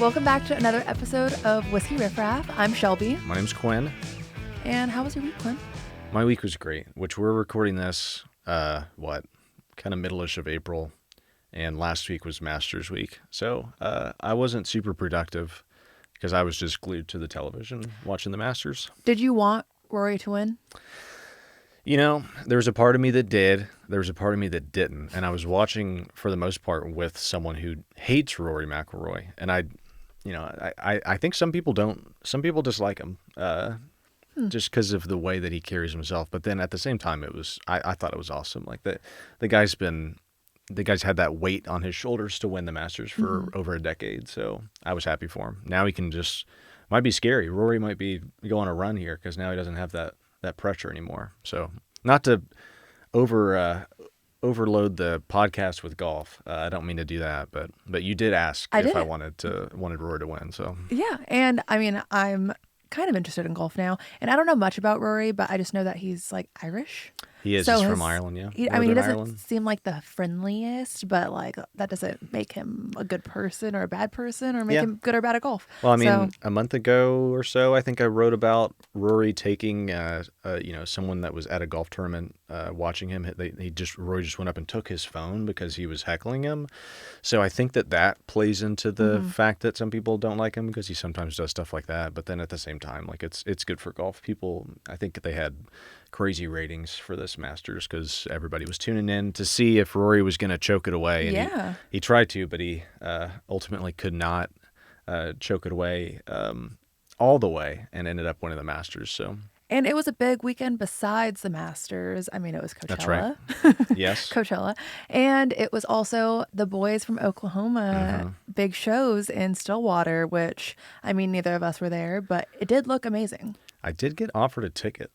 Welcome back to another episode of Whiskey Riff Raff. I'm Shelby. My name's Quinn. And how was your week, Quinn? My week was great, which we're recording this, kind of middle-ish of April, and last week was Masters week. So I wasn't super productive because I was just glued to the television watching the Masters. Did you want Rory to win? You know, there was a part of me that did. There was a part of me that didn't. And I was watching, for the most part, with someone who hates Rory McIlroy. And I think some people don't. Some people dislike him just because of the way that he carries himself. But then at the same time, I thought it was awesome. Like the guy's had that weight on his shoulders to win the Masters for over a decade. So I was happy for him. Now he can might be scary. Rory might be go on a run here because now he doesn't have that pressure anymore. So not to overload the podcast with golf. I don't mean to do that, but you did ask if I wanted Rory to win. So yeah, and I mean I'm kind of interested in golf now, and I don't know much about Rory, but I just know that he's like Irish. He is. He's from Ireland, yeah. He doesn't seem like the friendliest, but like that doesn't make him a good person or a bad person or make him good or bad at golf. Well, I mean, a month ago or so, I think I wrote about Rory taking, someone that was at a golf tournament watching him. Rory just went up and took his phone because he was heckling him. So I think that plays into the fact that some people don't like him because he sometimes does stuff like that. But then at the same time, like it's good for golf. People, I think they had crazy ratings for this Masters because everybody was tuning in to see if Rory was going to choke it away. And he tried to, but he ultimately could not choke it away all the way and ended up winning the Masters. So. And it was a big weekend besides the Masters. I mean, it was Coachella. That's right. Yes. Coachella. And it was also the boys from Oklahoma, big shows in Stillwater, which, I mean, neither of us were there, but it did look amazing. I did get offered a ticket.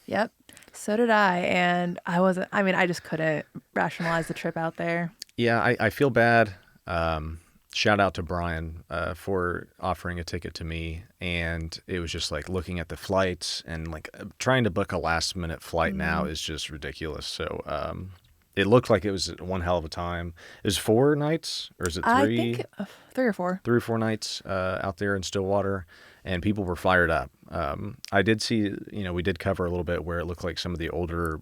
Yep. So did I. And I just couldn't rationalize the trip out there. Yeah, I feel bad. Shout out to Brian for offering a ticket to me. And it was just like looking at the flights and like trying to book a last minute flight now is just ridiculous. So it looked like it was one hell of a time. It was 4 nights or is it 3? I think 3 or 4. 3 or 4 nights out there in Stillwater. And people were fired up. I did see, we did cover a little bit where it looked like some of the older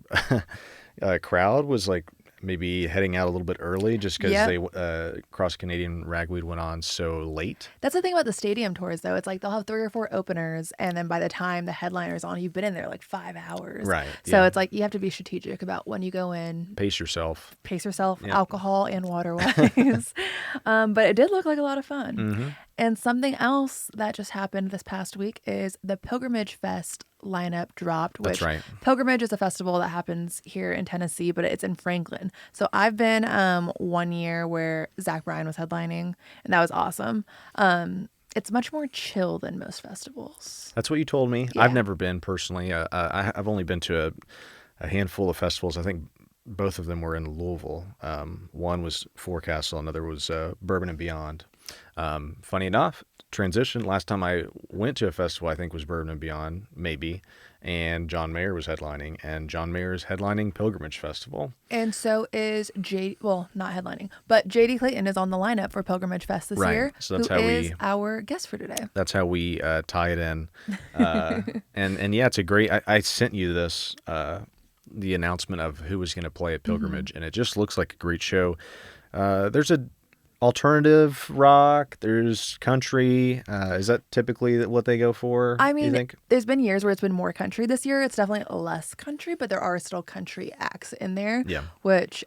crowd was like maybe heading out a little bit early just because they Cross Canadian Ragweed went on so late. That's the thing about the stadium tours, though. It's like they'll have 3 or 4 openers, and then by the time the headliner's on, you've been in there like 5 hours. Right. So it's like you have to be strategic about when you go in. Pace yourself, alcohol and water-wise. But it did look like a lot of fun. Mm-hmm. And something else that just happened this past week is the Pilgrimage Fest lineup dropped. That's right. Pilgrimage is a festival that happens here in Tennessee, but it's in Franklin. So I've been 1 year where Zach Bryan was headlining, and that was awesome. It's much more chill than most festivals. That's what you told me. Yeah. I've never been personally. I've only been to a handful of festivals. I think both of them were in Louisville. One was Forecastle, another was Bourbon and Beyond. Funny enough, transition. Last time I went to a festival, I think was Bourbon and Beyond, maybe, and John Mayer was headlining, and John Mayer is headlining Pilgrimage Festival. And so is not headlining, but JD Clayton is on the lineup for Pilgrimage Fest this year. So that's is our guest for today. That's how we tie it in. And yeah, it's a great. I sent you this. The announcement of who was going to play at Pilgrimage, and it just looks like a great show. There's a alternative rock, there's country. Is that typically what they go for? I mean, you think? There's been years where it's been more country. This year, it's definitely less country, but there are still country acts in there. Yeah.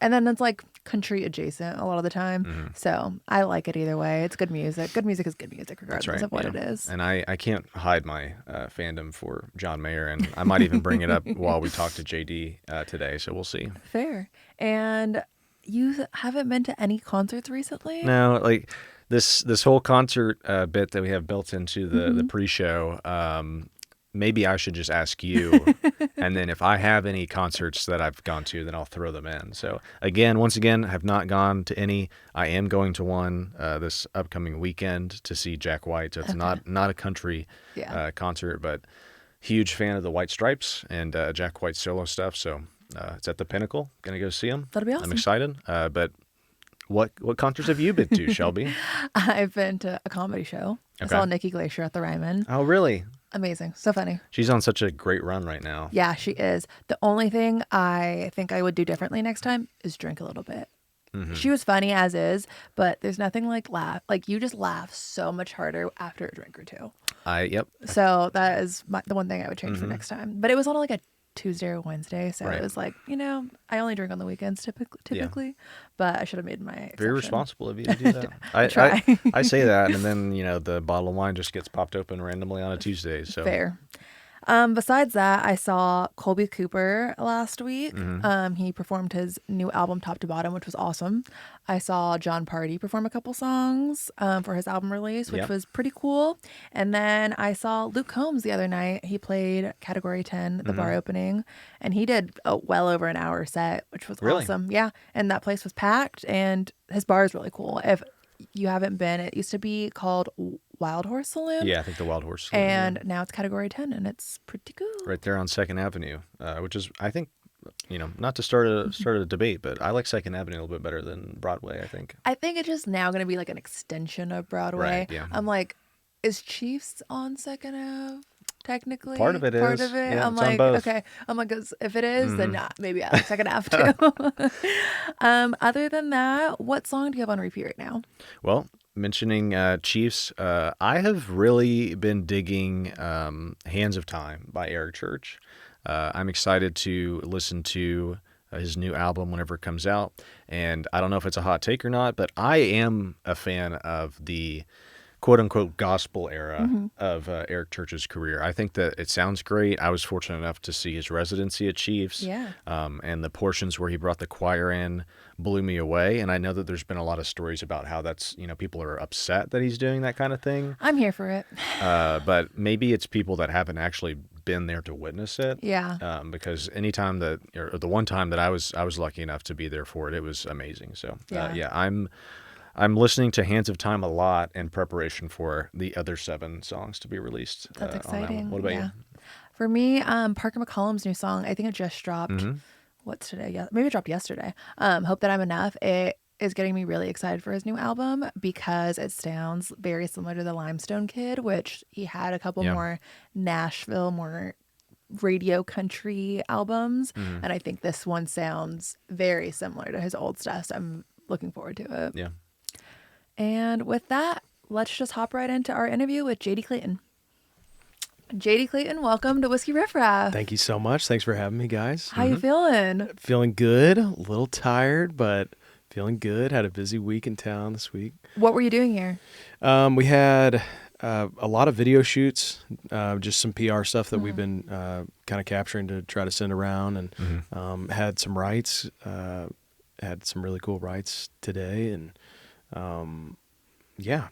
And then it's like country adjacent a lot of the time. So I like it either way. It's good music. Good music is good music, regardless of what it is. And I can't hide my fandom for John Mayer, and I might even bring it up while we talk to JD today. So we'll see. Fair. And you haven't been to any concerts recently? No, like this whole concert bit that we have built into the pre-show, maybe I should just ask you, and then if I have any concerts that I've gone to, then I'll throw them in. So once again, I have not gone to any. I am going to one this upcoming weekend to see Jack White. So it's not a country concert, but huge fan of the White Stripes and Jack White's solo stuff. So it's at the Pinnacle. Gonna go see him. That'll be awesome. I'm excited. But What concerts have you been to, Shelby? I've been to a comedy show. I Okay. saw Nikki Glacier at the Ryman. Oh, really? Amazing. So funny. She's on such a great run right now. Yeah, she is. The only thing I think I would do differently next time is drink a little bit. She was funny as is, but there's nothing like laugh. Like you just laugh so much harder after a drink or two. Yep. So that is the one thing I would change for next time. But it was on like a Tuesday or Wednesday, so Right. it was like, I only drink on the weekends typically, but I should have made my exception. Very responsible of you to do that. Try. I say that, and then the bottle of wine just gets popped open randomly on a Tuesday. So Fair. Besides that, I saw Colby Cooper last week. He performed his new album Top to Bottom, which was awesome. I saw John Party perform a couple songs for his album release, which Yep. was pretty cool. And then I saw Luke Combs the other night. He played Category 10, the bar opening, and he did a well over an hour set, which was Really? awesome. Yeah, and that place was packed, and his bar is really cool. If you haven't been, it used to be called Wild Horse Saloon. yeah, I think the Wild Horse Saloon, And now it's Category 10, and it's pretty cool. right there on Second Avenue, which is, I think, not to start a debate, but I like Second Avenue a little bit better than Broadway. I think. I think it's just now going to be like an extension of Broadway. Right, yeah. I'm like, is Chiefs on Second Ave? Technically, Part of it Part is. of it. Yeah, I'm it's on like, both. okay. I'm like, 'cause if it is, then not. Maybe I like Second Ave too. Other than that, what song do you have on repeat right now? Well, mentioning Chiefs, I have really been digging "Hands of Time" by Eric Church. I'm excited to listen to his new album whenever it comes out, and I don't know if it's a hot take or not, but I am a fan of the quote-unquote gospel era of Eric Church's career. I think that it sounds great. I was fortunate enough to see his residency at Chiefs. Yeah. And the portions where he brought the choir in blew me away. And I know that there's been a lot of stories about how that's, people are upset that he's doing that kind of thing. I'm here for it. But maybe it's people that haven't actually been there to witness it. Yeah. Because anytime that, or the one time that I was lucky enough to be there for it, it was amazing. So Yeah. I'm listening to Hands of Time a lot in preparation for the other 7 songs to be released. That's On that one. exciting. What about yeah. you? For me, Parker McCollum's new song, I think it just dropped. What's today? Yeah, maybe it dropped yesterday. Hope That I'm Enough. It is getting me really excited for his new album because it sounds very similar to the Limestone Kid, which he had a couple more Nashville, more radio country albums. And I think this one sounds very similar to his old stuff. So I'm looking forward to it. Yeah. And with that, let's just hop right into our interview with JD Clayton. JD Clayton, welcome to Whiskey Riff Raff. Thank you so much. Thanks for having me, guys. How you feeling? Feeling good. A little tired, but feeling good. Had a busy week in town this week. What were you doing here? We had a lot of video shoots, just some PR stuff that we've been kind of capturing to try to send around, and had some rights. Had some really cool rights today, and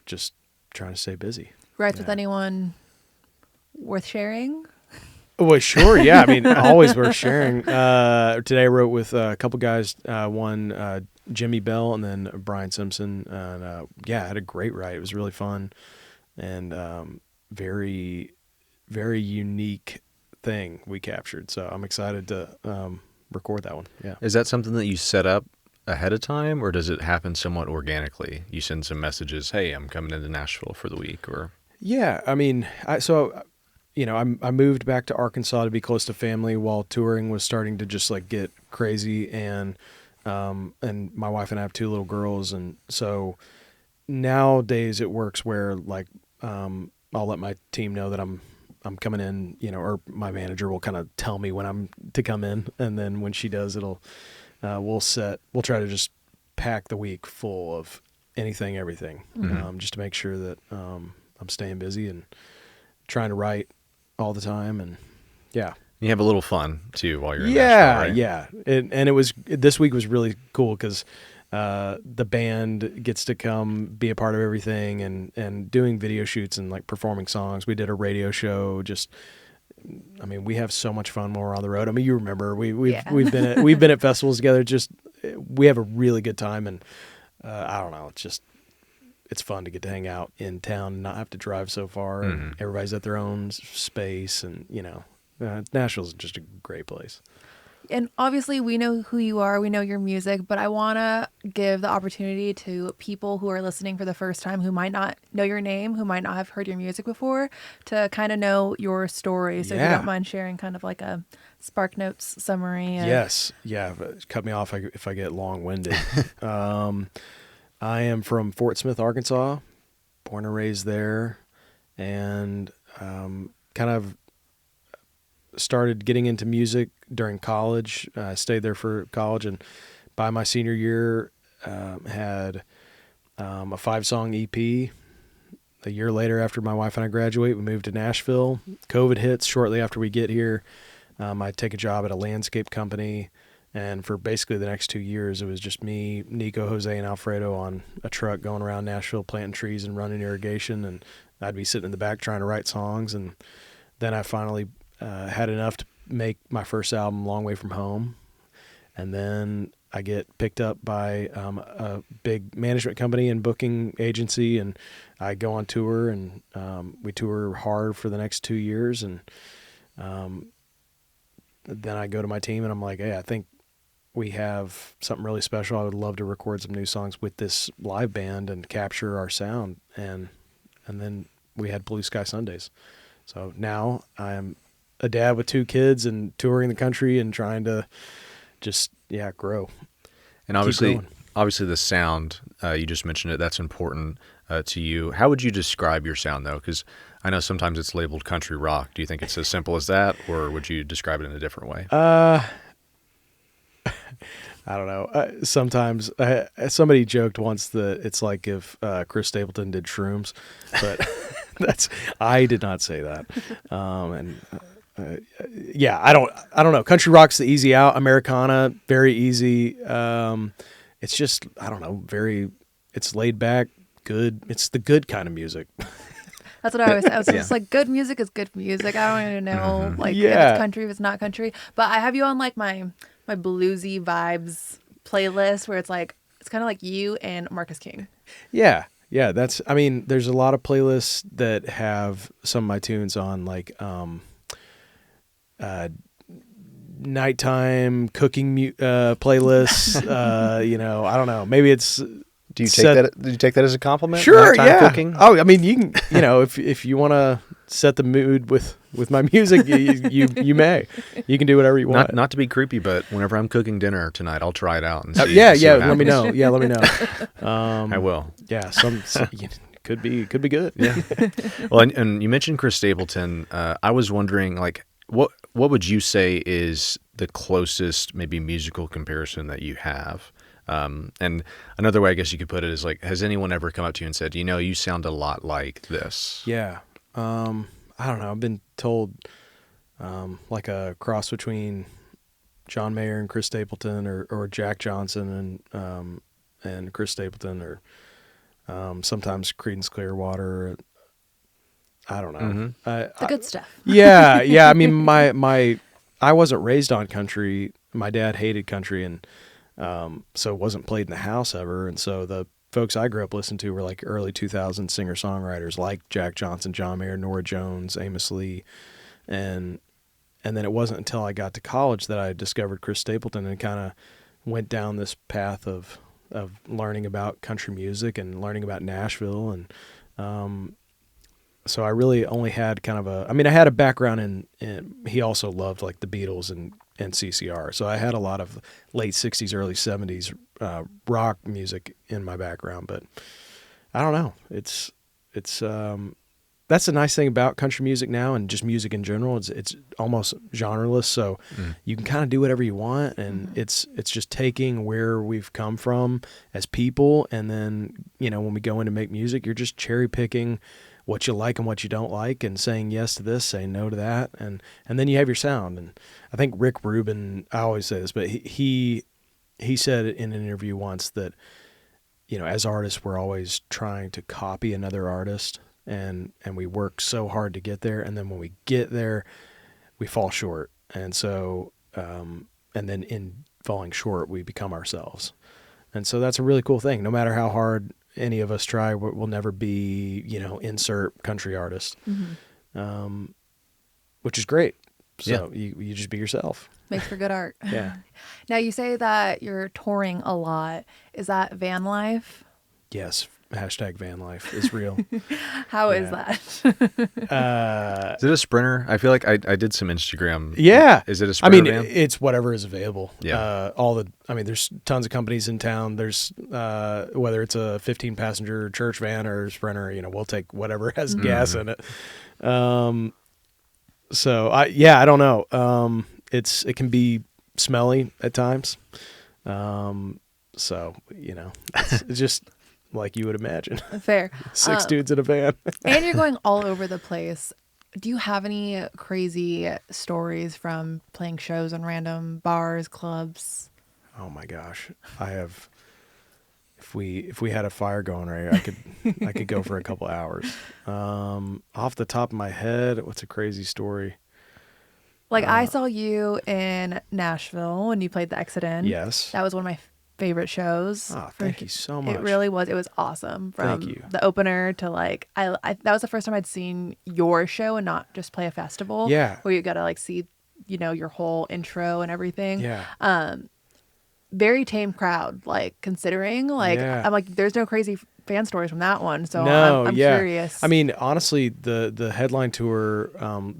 just trying to stay busy. Rights with anyone worth sharing? Well, sure, yeah. I mean, always worth sharing. Today I wrote with a couple guys, one Jimmy Bell and then Brian Simpson. And I had a great write. It was really fun and very, very unique thing we captured. So I'm excited to record that one. Yeah. Is that something that you set up ahead of time, or does it happen somewhat organically? You send some messages, hey, I'm coming into Nashville for the week, or... Yeah, I mean, I moved back to Arkansas to be close to family while touring was starting to just like get crazy, and my wife and I have 2 little girls, and so nowadays it works where like I'll let my team know that I'm coming in, or my manager will kind of tell me when I'm to come in, and then when she does, we'll try to just pack the week full of anything, everything, just to make sure that I'm staying busy and trying to write all the time, and yeah. You have a little fun too while you're in Nashville, right? Yeah. This week was really cool because the band gets to come be a part of everything and doing video shoots and like performing songs. We did a radio show. We have so much fun when we're on the road. I mean, you remember we've been at festivals together. Just we have a really good time, and I don't know. It's fun to get to hang out in town and not have to drive so far. And everybody's at their own space, and Nashville's just a great place. And obviously, we know who you are, we know your music, but I want to give the opportunity to people who are listening for the first time who might not know your name, who might not have heard your music before, to kind of know your story. So if you don't Yeah. mind sharing kind of like a Spark Notes summary of. Yes. Yeah. But cut me off if I get long-winded. I am from Fort Smith, Arkansas, born and raised there, and kind of started getting into music during college. I stayed there for college, and by my senior year, had a 5-song EP. A year later, after my wife and I graduate, we moved to Nashville. COVID hits shortly after we get here. I take a job at a landscape company, and for basically the next 2 years, it was just me, Nico, Jose, and Alfredo on a truck going around Nashville planting trees and running irrigation, and I'd be sitting in the back trying to write songs, and then I finally had enough to make my first album, Long Way From Home, and then I get picked up by a big management company and booking agency, and I go on tour, and we tour hard for the next 2 years, and then I go to my team, and I'm like, hey, I think we have something really special. I would love to record some new songs with this live band and capture our sound, and then we had Blue Sky Sundays. So now I'm a dad with 2 kids and touring the country and trying to just grow. And obviously the sound, you just mentioned it, that's important to you. How would you describe your sound, though? Because I know sometimes it's labeled country rock. Do you think it's as simple as that, or would you describe it in a different way? I don't know. Sometimes somebody joked once that it's like if Chris Stapleton did shrooms, but I did not say that. I don't know. Country rock's the easy out. Americana, very easy. It's just, I don't know, it's laid back, good. It's the good kind of music. That's what I always say. I was just like, good music is good music. I don't even know if it's country, if it's not country. But I have you on like my bluesy vibes playlist where it's like, it's kind of like you and Marcus King. Yeah. Yeah. There's a lot of playlists that have some of my tunes on, like, nighttime cooking playlists. I don't know. Maybe it's. Do you take that as a compliment? Sure, Nighttime yeah. cooking? Oh, I mean, you can, if you want to set the mood with my music, you may. You can do whatever you want. Not to be creepy, but whenever I'm cooking dinner tonight, I'll try it out and see. Yeah. See what Let me know. happens. Yeah, let me know. I will. Yeah, some could be good. Yeah. Well, and you mentioned Chris Stapleton. I was wondering, like, what would you say is the closest maybe musical comparison that you have? And another way I guess you could put it is, like, has anyone ever come up to you and said, you sound a lot like this? Yeah. I don't know. I've been told like a cross between John Mayer and Chris Stapleton, or Jack Johnson and Chris Stapleton, or sometimes Creedence Clearwater. I don't know. Mm-hmm. The good stuff. Yeah. I mean, I wasn't raised on country. My dad hated country, and so it wasn't played in the house ever. And so the folks I grew up listening to were like early 2000s singer-songwriters like Jack Johnson, John Mayer, Norah Jones, Amos Lee. And then it wasn't until I got to college that I discovered Chris Stapleton and kind of went down this path of learning about country music and learning about Nashville. And so I really only had I had a background in he also loved like the Beatles and CCR. So I had a lot of late 60s, early 70s rock music in my background, but I don't know. It's that's the nice thing about country music now, and just music in general. It's almost genreless, so you can kind of do whatever you want, and it's just taking where we've come from as people, and then when we go in to make music, you're just cherry picking what you like and what you don't like, and saying yes to this, saying no to that, and then you have your sound. And I think Rick Rubin, I always say this, but he said in an interview once that as artists we're always trying to copy another artist, and we work so hard to get there, and then when we get there we fall short, and so and then in falling short we become ourselves. And so that's a really cool thing. No matter how hard any of us try, we'll never be, insert country artist, which is great. So you just be yourself. Makes for good art. Yeah. Now you say that you're touring a lot. Is that van life? Yes. Hashtag van life is real. How is Yeah. that? Is it a Sprinter? I feel like I did some Instagram. Yeah. Is it a I Sprinter mean, van? it's whatever is available. Yeah. There's tons of companies in town. There's, whether it's a 15 passenger church van or Sprinter, we'll take whatever has gas in it. I don't know. It can be smelly at times. It's just like you would imagine. Fair. 6 dudes in a van. And you're going all over the place. Do you have any crazy stories from playing shows in random bars, clubs? Oh my gosh. I have, if we had a fire going right, I could go for a couple hours. Off the top of my head, what's a crazy story? Like I saw you in Nashville when you played the Exit In. Yes. That was one of my favorite shows. Oh, thank you so much. It really was. It was awesome. From Thank you. the opener to like, I that was the first time I'd seen your show and not just play a festival. Yeah. Where you got to like see, your whole intro and everything. Yeah. Very tame crowd, like considering like, Yeah. I'm like, there's no crazy fan stories from that one. So No, I'm yeah. curious. I mean, honestly, the headline tour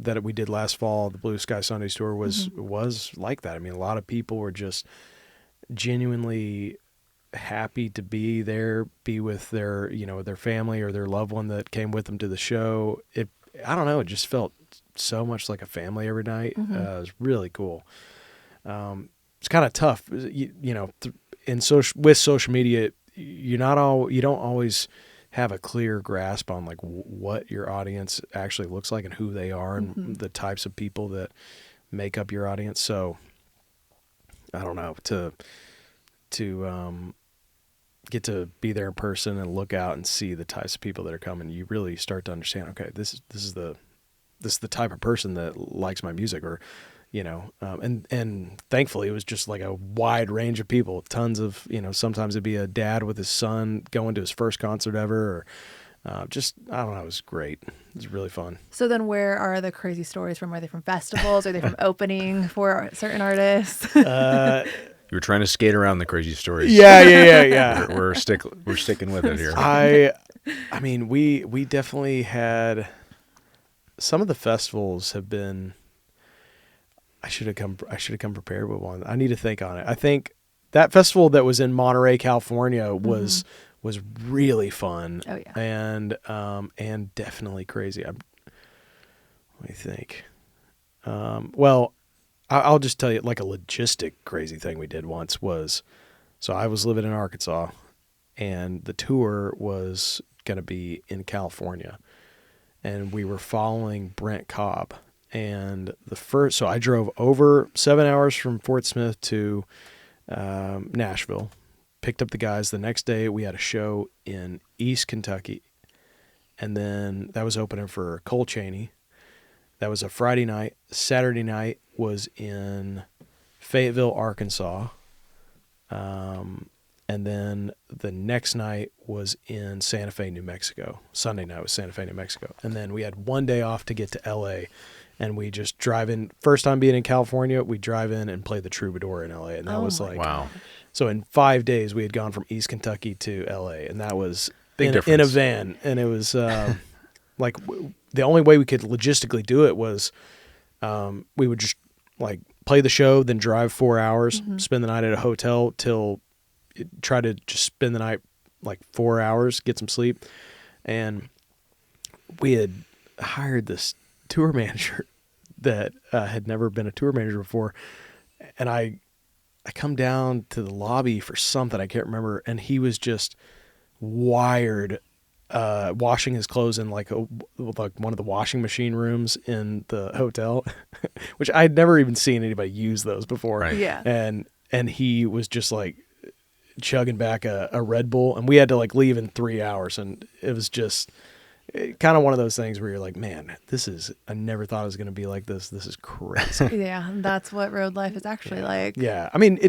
that we did last fall, the Blue Sky Sundays tour, was like that. I mean, a lot of people were just genuinely happy to be there, be with their their family or their loved one that came with them to the show. I don't know, it just felt so much like a family every night. It was really cool. It's kind of tough, with social media. You don't always have a clear grasp on like what your audience actually looks like and who they are and the types of people that make up your audience. So I don't know, to get to be there in person and look out and see the types of people that are coming, you really start to understand, okay, this is the type of person that likes my music, or and thankfully it was just like a wide range of people, tons of, sometimes it'd be a dad with his son going to his first concert ever, or just, I don't know, it was great. It was really fun. So then where are the crazy stories from? Are they from festivals? Are they from opening for certain artists? You were trying to skate around the crazy stories. Yeah. We're sticking with it here. I mean, we definitely had, some of the festivals have been, I should have come prepared with one. I need to think on it. I think that festival that was in Monterey, California was really fun. Oh yeah. And definitely crazy. Let me think. Well, I'll just tell you, like, a logistic crazy thing we did once was, so I was living in Arkansas and the tour was going to be in California, and we were following Brent Cobb. And so I drove over 7 hours from Fort Smith to Nashville, picked up the guys. The next day we had a show in East Kentucky, and then that was opening for Cole Chaney. That was a Friday night. Saturday night was in Fayetteville, Arkansas. And then the next night was in Santa Fe, New Mexico. Sunday night was Santa Fe, New Mexico. And then we had one day off to get to L.A., and we just drive in. First time being in California, we drive in and play the Troubadour in L.A., and that was like, wow. So in 5 days, we had gone from East Kentucky to L.A., and that was Big in a difference. van. And it was like, the only way we could logistically do it was we would just like play the show, then drive 4 hours, spend the night at a hotel try to just spend the night like 4 hours, get some sleep. And we had hired this tour manager that had never been a tour manager before. And I come down to the lobby for something, I can't remember. And he was just wired, washing his clothes in like one of the washing machine rooms in the hotel, which I'd never even seen anybody use those before. Right. Yeah. And he was just like chugging back a Red Bull, and we had to like leave in 3 hours. And it was just kind of one of those things where you're like, man, I never thought it was going to be like this. This is crazy. Yeah. That's what road life is actually like. Yeah. I mean,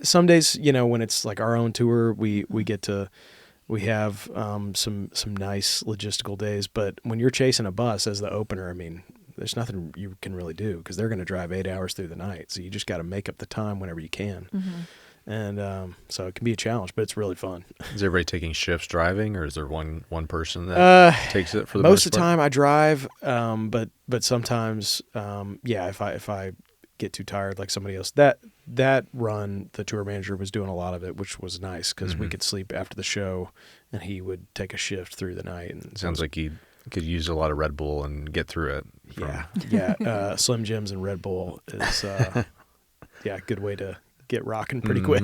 some days, when it's like our own tour, we have some nice logistical days, but when you're chasing a bus as the opener, I mean, there's nothing you can really do because they're going to drive 8 hours through the night. So you just got to make up the time whenever you can. And so it can be a challenge, but it's really fun. Is everybody taking shifts driving, or is there one person that takes it for the most most of the part? time I drive, but sometimes, if I get too tired, like somebody else, that run, the tour manager was doing a lot of it, which was nice because we could sleep after the show, and he would take a shift through the night. And Sounds like he could use a lot of Red Bull and get through it. yeah. Slim Jims and Red Bull is a good way to get rocking pretty quick.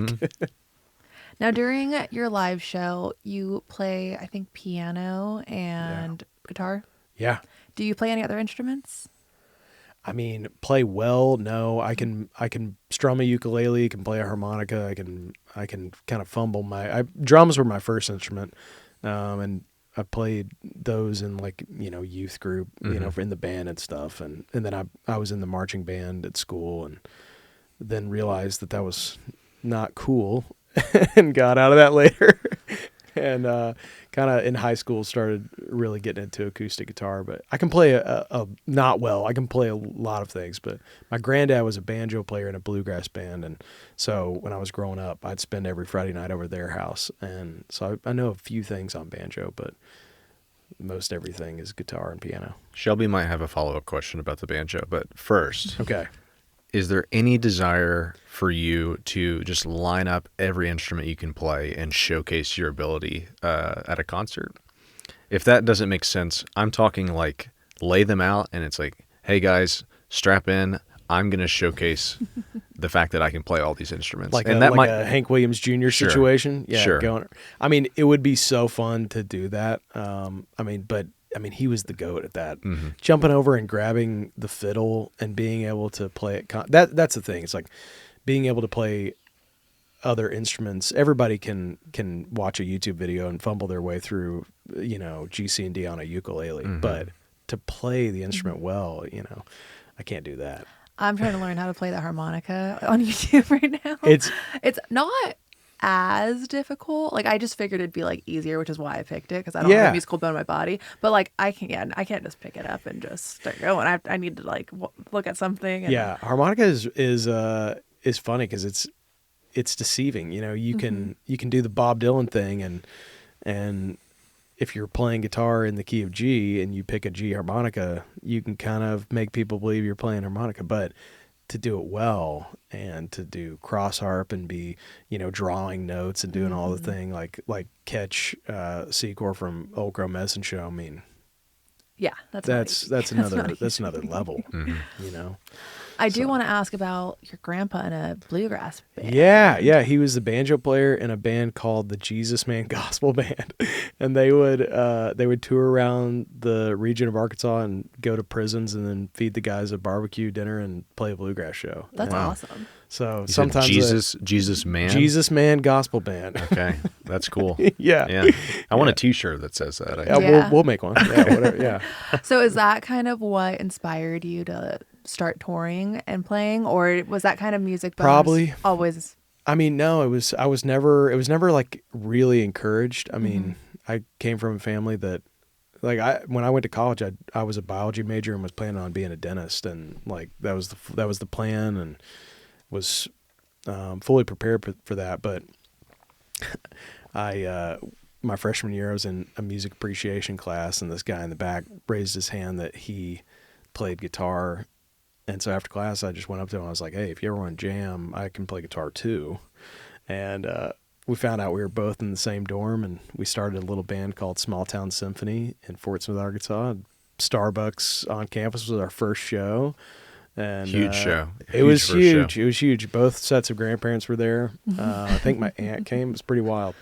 Now, during your live show, you play, I think, piano and guitar. Yeah. Do you play any other instruments? I mean, play well. No, I can strum a ukulele, can play a harmonica. I can kind of fumble drums were my first instrument. And I played those in youth group, in the band and stuff. And then I was in the marching band at school and then realized that was not cool and got out of that later. And kind of in high school started really getting into acoustic guitar, but I can play a not well. I can play a lot of things, but my granddad was a banjo player in a bluegrass band, and so when I was growing up, I'd spend every Friday night over their house, and so I know a few things on banjo, but most everything is guitar and piano. Shelby might have a follow-up question about the banjo, but first, Okay. is there any desire for you to just line up every instrument you can play and showcase your ability at a concert? If that doesn't make sense, I'm talking like lay them out and it's like, hey guys, strap in. I'm going to showcase the fact that I can play all these instruments. Like, and a Hank Williams Jr. Sure. situation. Yeah, Sure. I mean, it would be so fun to do that. He was the GOAT at that. Mm-hmm. Jumping over and grabbing the fiddle and being able to play it. That's the thing. It's like being able to play other instruments. Everybody can watch a YouTube video and fumble their way through, G, C, and D on a ukulele. Mm-hmm. But to play the instrument well, I can't do that. I'm trying to learn how to play the harmonica on YouTube right now. It's not as difficult. Like, I just figured it'd be like easier, which is why I picked it, because I don't have a musical bone in my body. But like, I can't just pick it up and just start going. I need to like look at something. And... Yeah, harmonica is funny because it's deceiving. You can do the Bob Dylan thing, and if you're playing guitar in the key of G and you pick a G harmonica, you can kind of make people believe you're playing harmonica. But to do it well and to do cross harp and be, drawing notes and doing all the thing like catch C-chord from Old Crow Medicine Show. I mean, yeah, that's another level. I do want to ask about your grandpa in a bluegrass band. Yeah, he was the banjo player in a band called the Jesus Man Gospel Band, and they would tour around the region of Arkansas and go to prisons and then feed the guys a barbecue dinner and play a bluegrass show. That's awesome. So You sometimes said Jesus Man. Jesus Man Gospel Band. Okay, that's cool. Yeah. I want a T-shirt that says that. Yeah. We'll make one. Yeah, whatever. Yeah. So is that kind of what inspired you to start touring and playing, or was that kind of music buzz Probably always? I mean, no, it was never like really encouraged. I mean, I came from a family that when I went to college, I was a biology major and was planning on being a dentist, and like that was the plan, and was fully prepared for that. But my freshman year, I was in a music appreciation class, and this guy in the back raised his hand that he played guitar. And so after class, I just went up to him. I was like, hey, if you ever want to jam, I can play guitar too. And we found out we were both in the same dorm, and we started a little band called Small Town Symphony in Fort Smith, Arkansas. Starbucks on campus was our first show. And Huge show. It was huge. Show. It was huge. Both sets of grandparents were there. I think my aunt came. It was pretty wild.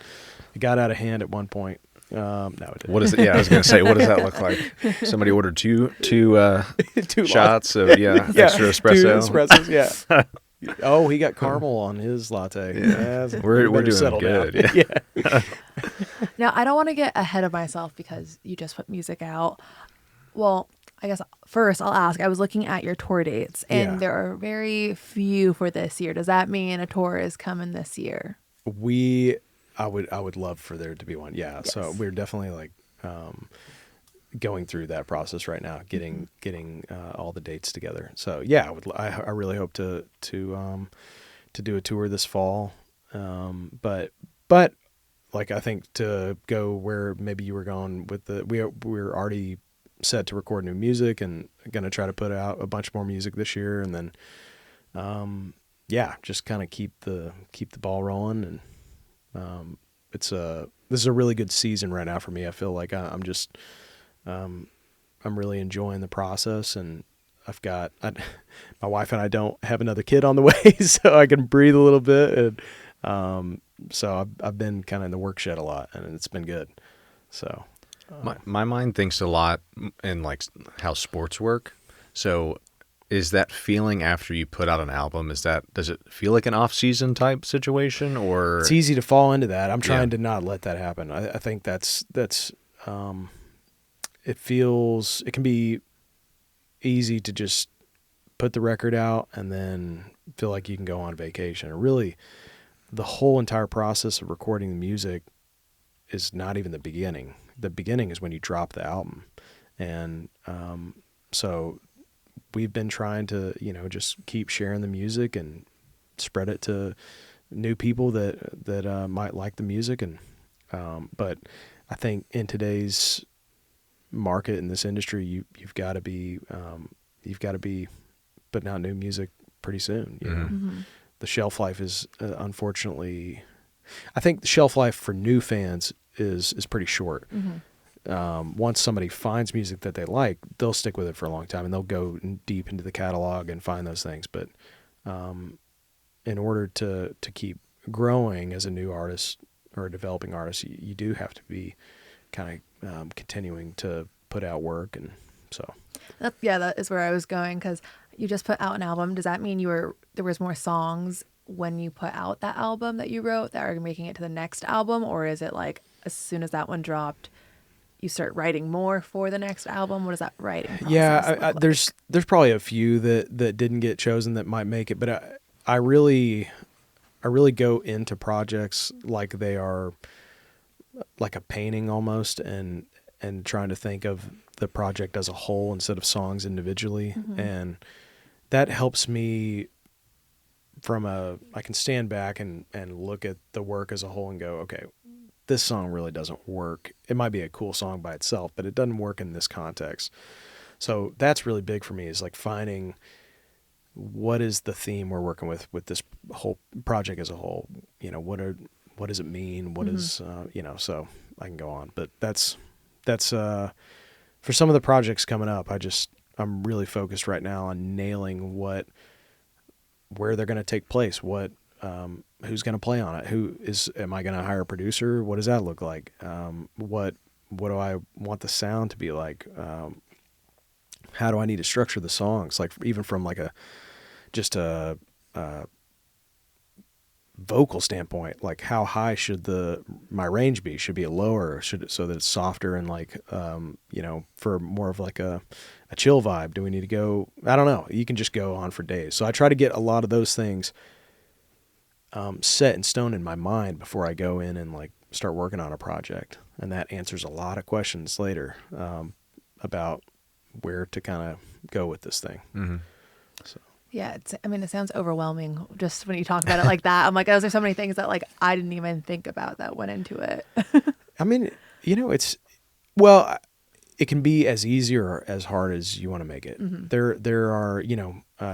It got out of hand at one point. No, it didn't. What is it? Yeah, I was going to say, what does that look like? Somebody ordered two shots of extra espresso. 2 espressos, yeah. Oh, he got caramel on his latte. Yeah, we're doing settle good. down. Yeah. Now, I don't want to get ahead of myself because you just put music out. Well, I guess first I'll ask, I was looking at your tour dates, and there are very few for this year. Does that mean a tour is coming this year? I would love for there to be one. Yeah. Yes. So we're definitely like, going through that process right now, getting all the dates together. So yeah, I really hope to do a tour this fall. But like, I think to go where maybe you were going with we're already set to record new music and going to try to put out a bunch more music this year. And then, yeah, just kind of keep the ball rolling. And, this is a really good season right now for me. I feel like I'm just, I'm really enjoying the process, and my wife and I don't have another kid on the way, so I can breathe a little bit. And, so I've been kind of in the work shed a lot, and it's been good. So, My mind thinks a lot in like how sports work. So is that feeling after you put out an album, does it feel like an off-season type situation, or it's easy to fall into that. I'm trying Yeah. to not let that happen. I think that's it can be easy to just put the record out and then feel like you can go on vacation. And really, the whole entire process of recording the music is not even the beginning. The beginning is when you drop the album. And so we've been trying to, just keep sharing the music and spread it to new people that might like the music. And but I think in today's market, in this industry, you've got to be putting out new music pretty soon. The shelf life is unfortunately, I think the shelf life for new fans is pretty short. Once somebody finds music that they like, they'll stick with it for a long time, and they'll go deep into the catalog and find those things. But in order to keep growing as a new artist or a developing artist, you do have to be kind of continuing to put out work. And so that is where I was going, because you just put out an album. Does that mean there was more songs when you put out that album that you wrote that are making it to the next album, or is it like as soon as that one dropped, you start writing more for the next album? What does that writing process look like? There's probably a few that didn't get chosen that might make it, but I really go into projects like they are like a painting almost, and trying to think of the project as a whole instead of songs individually. And that helps me I can stand back and look at the work as a whole and go, okay, this song really doesn't work. It might be a cool song by itself, but it doesn't work in this context. So that's really big for me, is like finding what is the theme we're working with this whole project as a whole. What does it mean? What is, so I can go on, but that's for some of the projects coming up. I'm really focused right now on nailing where they're going to take place, who's going to play on it, am I going to hire a producer? What does that look like? What do I want the sound to be like? How do I need to structure the songs? Like, even from like a vocal standpoint, like how high should my range be? Should be lower? So that it's softer and like, for more of like a chill vibe? Do we need to go? I don't know. You can just go on for days. So I try to get a lot of those things set in stone in my mind before I go in and like start working on a project. And that answers a lot of questions later about where to kind of go with this thing. So. Yeah, it sounds overwhelming just when you talk about it like that. I'm like, those are so many things that like I didn't even think about that went into it. I mean, it can be as easy or as hard as you want to make it. There are,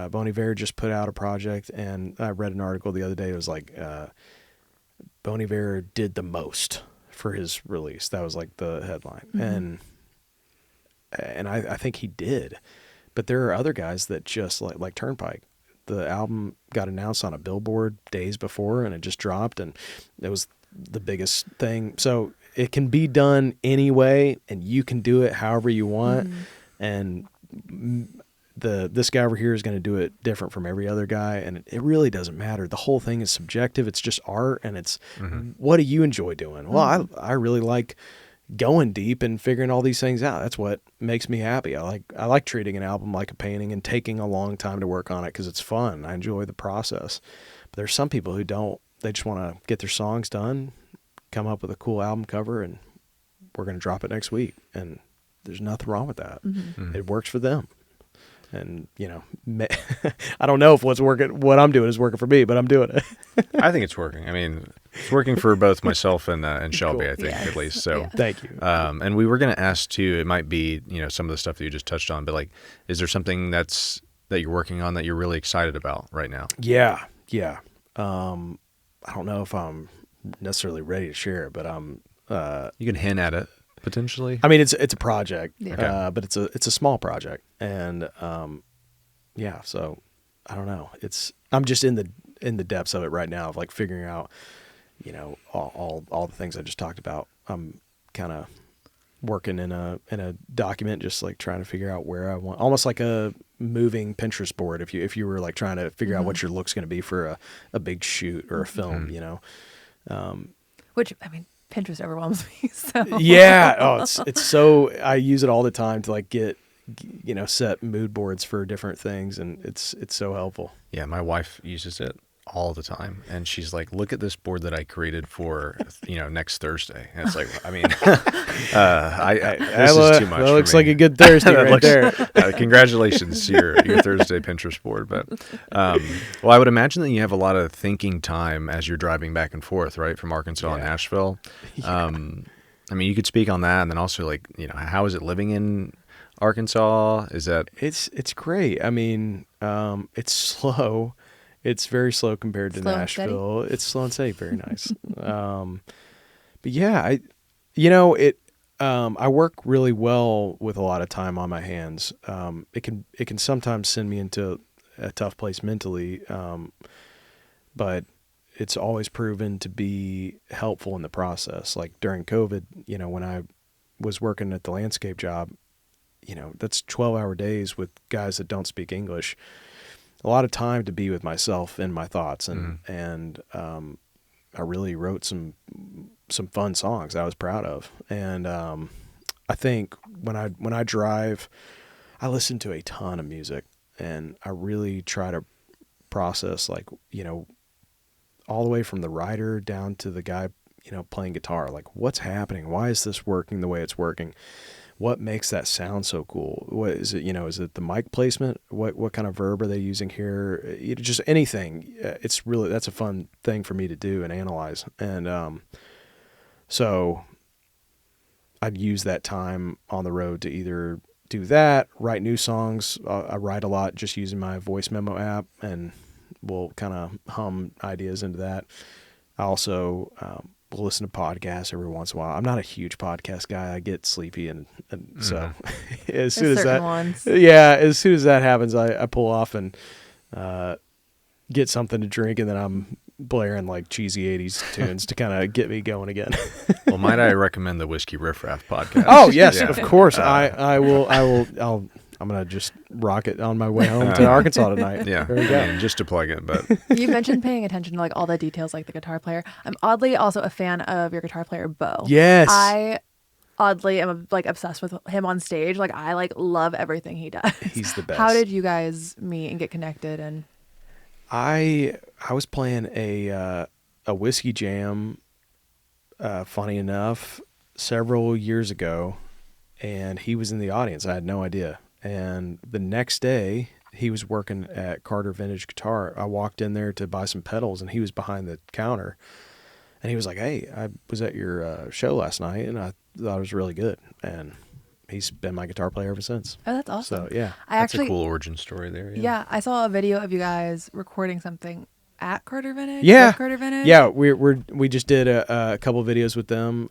Bon Iver just put out a project, and I read an article the other day. It was like, Bon Iver did the most for his release. That was like the headline. And I think he did. But there are other guys that just like Turnpike. The album got announced on a billboard days before, and it just dropped, and it was the biggest thing. So it can be done anyway, and you can do it however you want. And this guy over here is going to do it different from every other guy, and it really doesn't matter. The whole thing is subjective. It's just art, and it's what do you enjoy doing? Well, I really like going deep and figuring all these things out. That's what makes me happy. I like treating an album like a painting and taking a long time to work on it because it's fun. I enjoy the process. But there's some people who don't. They just want to get their songs done, come up with a cool album cover, and we're going to drop it next week. And there's nothing wrong with that. Mm-hmm. It works for them. And, you know, I don't know if what I'm doing is working for me, but I'm doing it. I think it's working. I mean, it's working for both myself and Shelby, Cool. I think, Yes. at least. So, Yeah. Thank you. and we were going to ask too, it might be, you know, some of the stuff that you just touched on, but like, is there something that you're working on that you're really excited about right now? Yeah. I don't know if I'm necessarily ready to share it, but You can hint at it potentially. I mean, it's a project, Yeah. Okay. but it's a small project, and yeah. So I don't know. I'm just in the depths of it right now, of like figuring out, you know, all the things I just talked about. I'm kind of working in a document, just like trying to figure out where I want, almost like a moving Pinterest board. If you were like trying to figure out what your look's going to be for a big shoot or a film, you know. Which, I mean, Pinterest overwhelms me. So Yeah. Oh, it's so, I use it all the time to like get, you know, set mood boards for different things, and it's so helpful. Yeah, my wife uses it all the time, and she's like, "Look at this board that I created for, you know, next Thursday." And it's like, I mean, this is too much. That for looks me. like a good Thursday That right looks- there. Congratulations to your Thursday Pinterest board. But well, I would imagine that you have a lot of thinking time as you're driving back and forth, right, from Arkansas and Yeah. Nashville. I mean, you could speak on that, and then also like, you know, how is it living in Arkansas? Is that It's great. I mean, it's slow. It's very slow compared to Slow and steady? Nashville. It's slow and steady. Very nice. But yeah, you know, I work really well with a lot of time on my hands. It can sometimes send me into a tough place mentally. But it's always proven to be helpful in the process. Like during COVID, you know, when I was working at the landscape job, you know, that's 12-hour days with guys that don't speak English. A lot of time to be with myself and my thoughts, and I really wrote some fun songs I was proud of. And I think when I drive, I listen to a ton of music, and I really try to process, like, you know, all the way from the writer down to the guy, you know, playing guitar. Like, what's happening? Why is this working the way it's working? What makes that sound so cool? What is it? You know, is it the mic placement? What kind of verb are they using here? Just anything. It's really, that's a fun thing for me to do and analyze. And so I'd use that time on the road to either do that, write new songs. I write a lot just using my voice memo app, and we'll kind of hum ideas into that. I also will listen to podcasts every once in a while. I'm not a huge podcast guy. I get sleepy, and so as soon There's as certain that, ones. yeah, as soon as that happens, I pull off and get something to drink, and then I'm blaring like cheesy 80s tunes to kind of get me going again. well, might I recommend the Whiskey Riff Raff podcast? Oh yes, Yeah. of course. I'm gonna just rock it on my way home to Arkansas tonight. Yeah, There you go. I mean, just to plug it, but You mentioned paying attention to like all the details, like the guitar player. I'm oddly also a fan of your guitar player, Bo. Yes. I oddly am like obsessed with him on stage. Like I like love everything he does. He's the best. How did you guys meet and get connected? And I was playing a whiskey jam, funny enough, several years ago, and he was in the audience. I had no idea. And the next day, he was working at Carter Vintage Guitar. I walked in there to buy some pedals, and he was behind the counter. And he was like, "Hey, I was at your show last night, and I thought it was really good." And he's been my guitar player ever since. oh, that's awesome. So yeah, I that's actually a cool origin story there. yeah, I saw a video of you guys recording something at Carter Vintage. Yeah. With Carter Vintage. yeah, we just did a couple videos with them,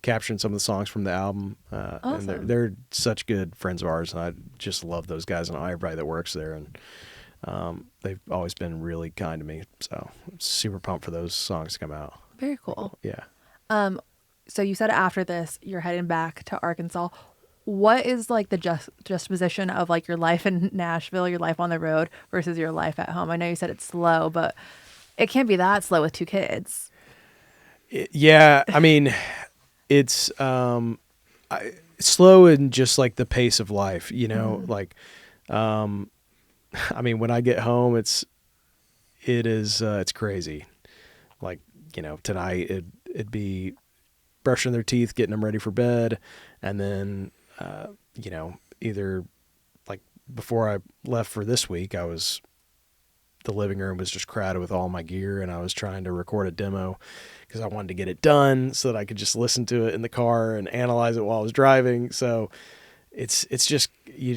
capturing some of the songs from the album. And Awesome. they're such good friends of ours, and I just love those guys and everybody that works there. And they've always been really kind to me. So I'm super pumped for those songs to come out. Very cool. Yeah. So you said after this, you're heading back to Arkansas. What is like the juxtaposition of like your life in Nashville, your life on the road versus your life at home? I know you said it's slow, but it can't be that slow with 2 kids. Yeah, I mean, it's slow in just like the pace of life, you know. Like, I mean, when I get home, it's crazy. Like, you know, tonight it'd be brushing their teeth, getting them ready for bed, and then either like before I left for this week, the living room was just crowded with all my gear, and I was trying to record a demo because I wanted to get it done so that I could just listen to it in the car and analyze it while I was driving. So it's just,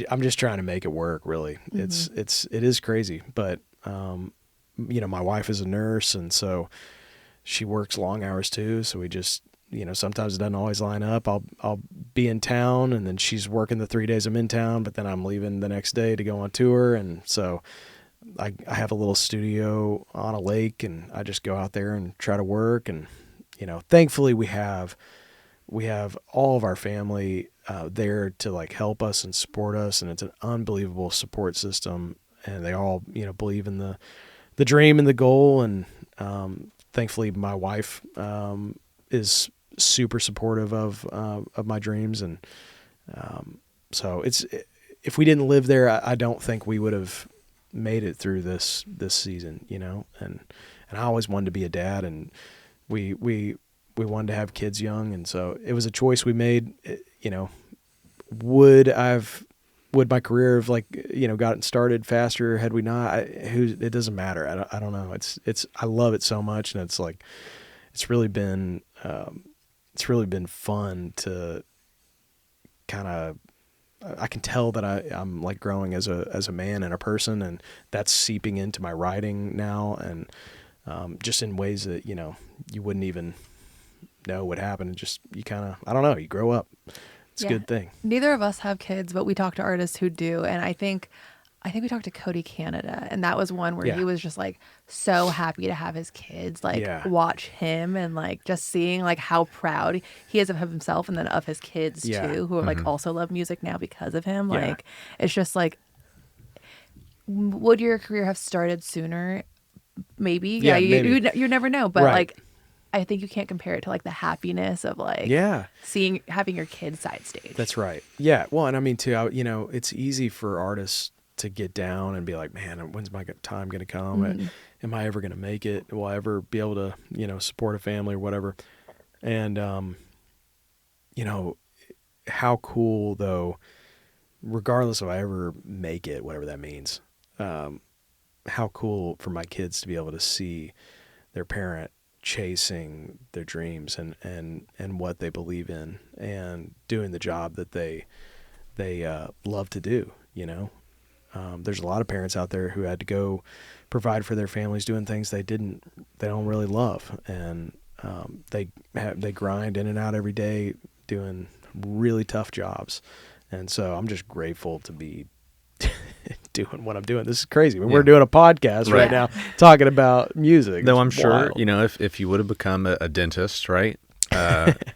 I'm just trying to make it work, really. It is crazy, but, my wife is a nurse, and so she works long hours too. So we just, sometimes it doesn't always line up. I'll be in town, and then she's working the 3 days I'm in town, but then I'm leaving the next day to go on tour. And so I have a little studio on a lake, and I just go out there and try to work. And, thankfully we have all of our family there to like help us and support us. And it's an unbelievable support system, and they all, believe in the dream and the goal. And thankfully my wife is super supportive of my dreams. And so if we didn't live there, I don't think we would have made it through this season, and I always wanted to be a dad, and we wanted to have kids young. And so it was a choice we made. Would my career have gotten started faster had we not? It doesn't matter. I don't know. I love it so much, and it's really been fun to kind of. I can tell that I'm like growing as a man and a person, and that's seeping into my writing now, and just in ways that you wouldn't even know what happened. Just you kind of, I don't know, you grow up. It's a good thing. Neither of us have kids, but we talk to artists who do, and I think we talked to Cody Canada, and that was one where he was just like so happy to have his kids watch him, and like just seeing like how proud he is of himself, and then of his kids too, who like also love music now because of him. Like it's just like, would your career have started sooner? Maybe. Maybe. You never know, but like I think you can't compare it to like the happiness of like having your kids side stage. That's right. Yeah. Well, and I mean too, it's easy for artists to get down and be like, man, when's my time going to come? Am I ever going to make it? Will I ever be able to, support a family or whatever? And, how cool though, regardless if I ever make it, whatever that means, how cool for my kids to be able to see their parent chasing their dreams and what they believe in, and doing the job that they love to do. There's a lot of parents out there who had to go provide for their families doing things they don't really love, and they grind in and out every day doing really tough jobs. And so I'm just grateful to be doing what I'm doing. This is crazy. I mean, we're doing a podcast right now talking about music. Though I'm sure, if you would have become a dentist, right?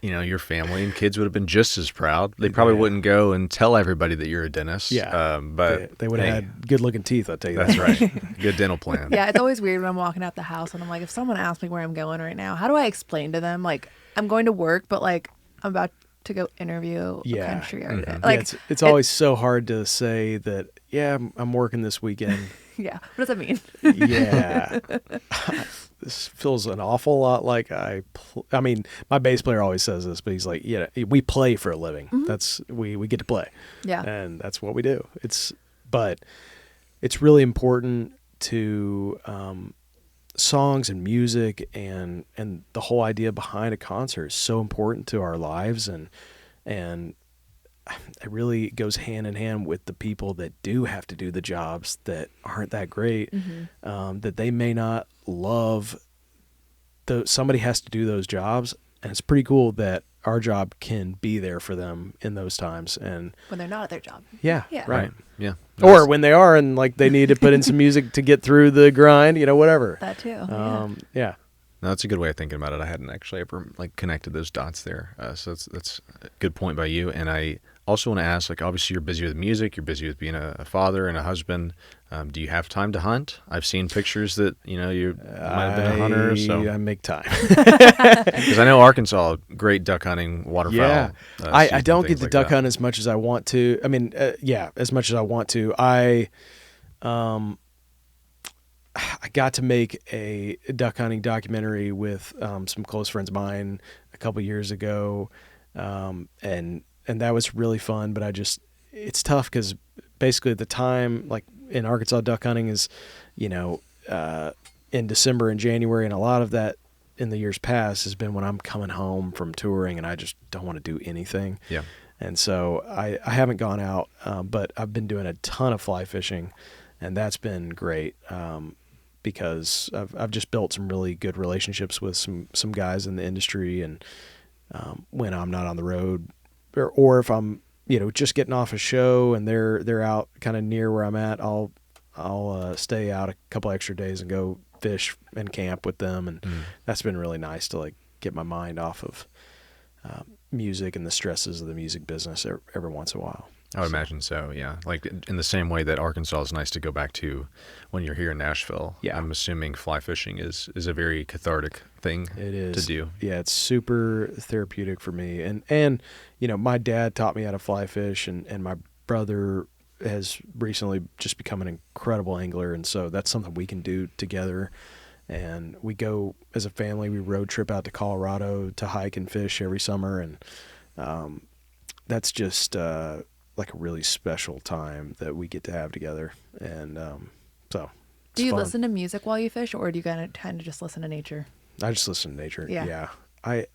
Your family and kids would have been just as proud. They probably wouldn't go and tell everybody that you're a dentist. Yeah. But they would have had good looking teeth, I'll tell you that's that. right. Good dental plan. Yeah. It's always weird when I'm walking out the house and I'm like, if someone asks me where I'm going right now, how do I explain to them? Like, I'm going to work, but like, I'm about to go interview a country artist. Like, it's always so hard to say that, I'm working this weekend. Yeah. What does that mean? Yeah. This feels an awful lot like I mean, my bass player always says this, but he's like, we play for a living. That's, we get to play. Yeah. And that's what we do. But it's really important to, songs and music and the whole idea behind a concert is so important to our lives. And it really goes hand in hand with the people that do have to do the jobs that aren't that great, that they may not love. Somebody has to do those jobs, and it's pretty cool that our job can be there for them in those times. And when they're not at their job. Yeah. Right. Yeah. Or when they are, and like they need to put in some music to get through the grind, whatever. That too. Yeah. No, that's a good way of thinking about it. I hadn't actually ever connected those dots there. So that's a good point by you. And I also want to ask, obviously you're busy with music, you're busy with being a father and a husband. Do you have time to hunt? I've seen pictures that, you might have been a hunter. So I make time. Because I know Arkansas, great duck hunting, waterfowl. Yeah. I don't get to duck hunt as much as I want to. I mean, as much as I want to. I got to make a duck hunting documentary with some close friends of mine a couple years ago, and that was really fun. But it's tough because basically the time like in Arkansas duck hunting is, in December and January, and a lot of that in the years past has been when I'm coming home from touring and I just don't want to do anything. Yeah. And so I haven't gone out, but I've been doing a ton of fly fishing, and that's been great because I've just built some really good relationships with some guys in the industry. And when I'm not on the road, or if I'm just getting off a show and they're out kind of near where I'm at, I'll stay out a couple extra days and go fish and camp with them, and that's been really nice to like get my mind off of music and the stresses of the music business every once in a while. I would imagine so, yeah. Like in the same way that Arkansas is nice to go back to when you're here in Nashville. Yeah. I'm assuming fly fishing is a very cathartic thing It is to do. Yeah, it's super therapeutic for me. And my dad taught me how to fly fish, and my brother has recently just become an incredible angler, and so that's something we can do together. And we go as a family, we road trip out to Colorado to hike and fish every summer, and that's just like a really special time that we get to have together. And so it's Do you fun. listen to music while you fish, or do you kind of just listen to nature? I just listen to nature. Yeah. I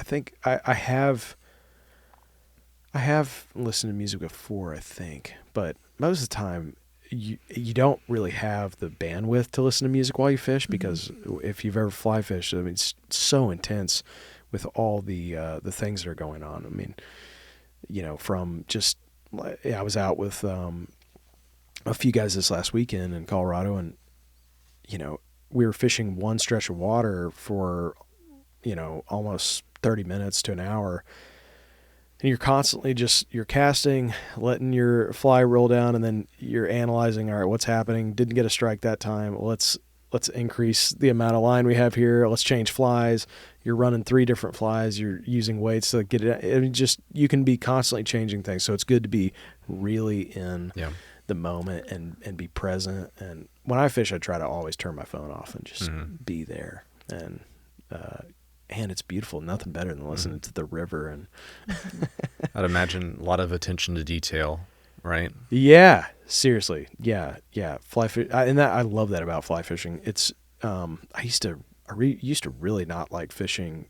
think I have listened to music before, I think, but most of the time you don't really have the bandwidth to listen to music while you fish, because if you've ever fly fished, I mean, it's so intense with all the things that are going on. I mean, from just, I was out with a few guys this last weekend in Colorado, and we were fishing one stretch of water for almost 30 minutes to an hour, and you're constantly you're casting, letting your fly roll down, and then you're analyzing, all right, what's happening? Didn't get a strike that time. Well, let's increase the amount of line we have here. Let's change flies. You're running 3 different flies. You're using weights to get it. I mean, you can be constantly changing things. So it's good to be really in the moment and be present. And when I fish, I try to always turn my phone off and just be there. And it's beautiful. Nothing better than listening to the river. And I'd imagine a lot of attention to detail, right? Yeah, seriously. Yeah. Fly fish, I love that about fly fishing. It's I used to really not like fishing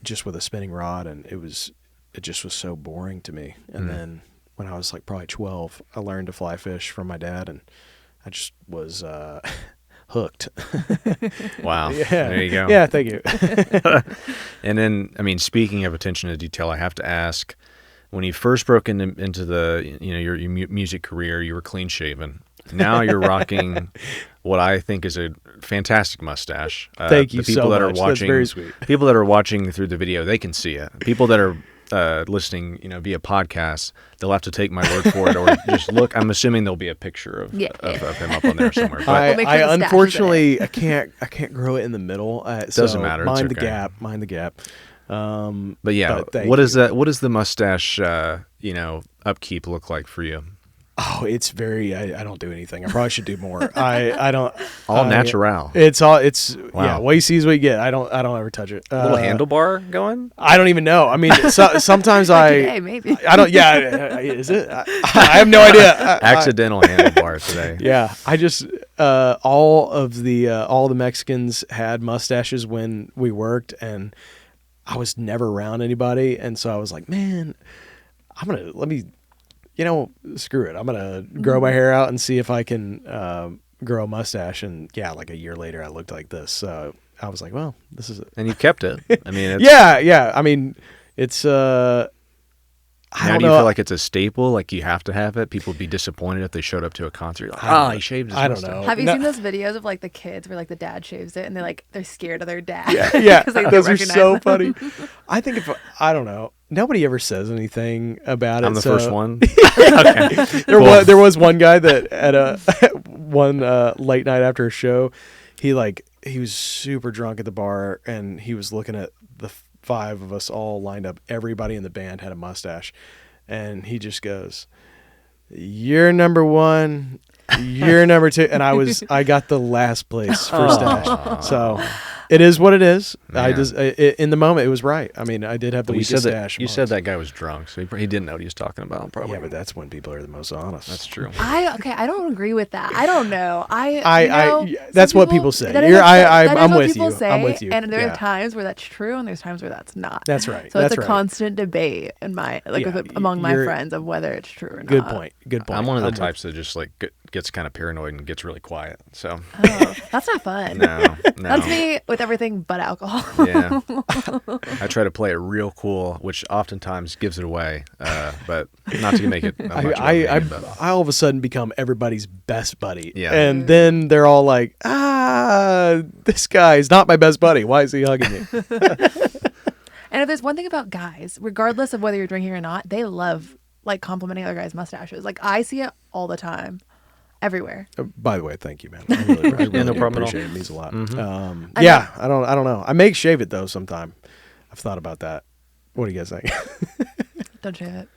just with a spinning rod, and it just was so boring to me. And then when I was like probably 12, I learned to fly fish from my dad, and I just was hooked. Wow. Yeah. There you go. Yeah, thank you. And then, I mean, speaking of attention to detail, I have to ask, when you first broke into the your music career, you were clean shaven. Now you're rocking what I think is a fantastic mustache. Thank you the people so that much. Are watching, That's very sweet. People that are watching through the video, they can see it. People that are listening, via podcast, they'll have to take my word for it, or just look. I'm assuming there'll be a picture of him up on there somewhere. But We'll make sure the stash is unfortunately I can't grow it in Doesn't matter. Mind It's okay. Mind the gap. But yeah, but what does the mustache upkeep look like for you? Oh, it's very. I don't do anything. I probably should do more. I don't. All natural. It's yeah. Wow. What you see is what you get. I don't ever touch it. Little handlebar going? I don't even know. I mean, sometimes Today, maybe. I don't. Yeah, is it? I have no idea. Accidental handlebar today. Yeah, I just all the Mexicans had mustaches when we worked, and I was never around anybody, and so I was like, man, screw it. I'm going to grow my hair out and see if I can grow a mustache. And yeah, like a year later, I looked like this. So I was like, well, this is it. And you kept it. I mean, yeah. I mean, it's, I now don't do you know. feel like it's a staple? Like you have to have it? People would be disappointed if they showed up to a concert. Like, he shaved his I don't mustache. know. Have you No. seen those videos of like the kids where like the dad shaves it and they're scared of their dad? Yeah, 'Cause they don't those are recognize so them. funny. I think I don't know. Nobody ever says anything about it. I'm the first one. There was one guy that at one late night after a show, he was super drunk at the bar, and he was looking at the 5 of us all lined up. Everybody in the band had a mustache, and he just goes, "You're number 1, you're number 2," and I got the last place for stash. So it is what it is. I Man. just in the moment it was right. I mean, I did have the Well, you weakest said stash. you said that guy was drunk, so he didn't know what he was talking about. Probably. Yeah, but that's when people are the most honest. That's true. I don't agree with that. I don't know. That's some what people say. that is You're- what- I- that is I'm what with people you. say, I'm with you. And there Yeah. are times where that's true, and there's times where that's not. That's right. So That's it's a right. constant debate in my among my you're- friends of whether it's true or not. Good point. Good point. I'm one of the with- types that just like gets kind of paranoid and gets really quiet. So Oh, that's not fun. no. That's me with everything but alcohol. Yeah. I try to play it real cool, which oftentimes gives it away. But not to make it. I all of a sudden become everybody's best buddy. Yeah. And then they're all like, this guy's not my best buddy. Why is he hugging me? And if there's one thing about guys, regardless of whether you're drinking or not, they love like complimenting other guys' mustaches. Like I see it all the time, everywhere. By the way, thank you, man. I really no do problem at all. appreciate it. It means a lot. Mm-hmm. Yeah, I don't know. I may shave it though sometime. I've thought about that. What do you guys think? Don't shave it.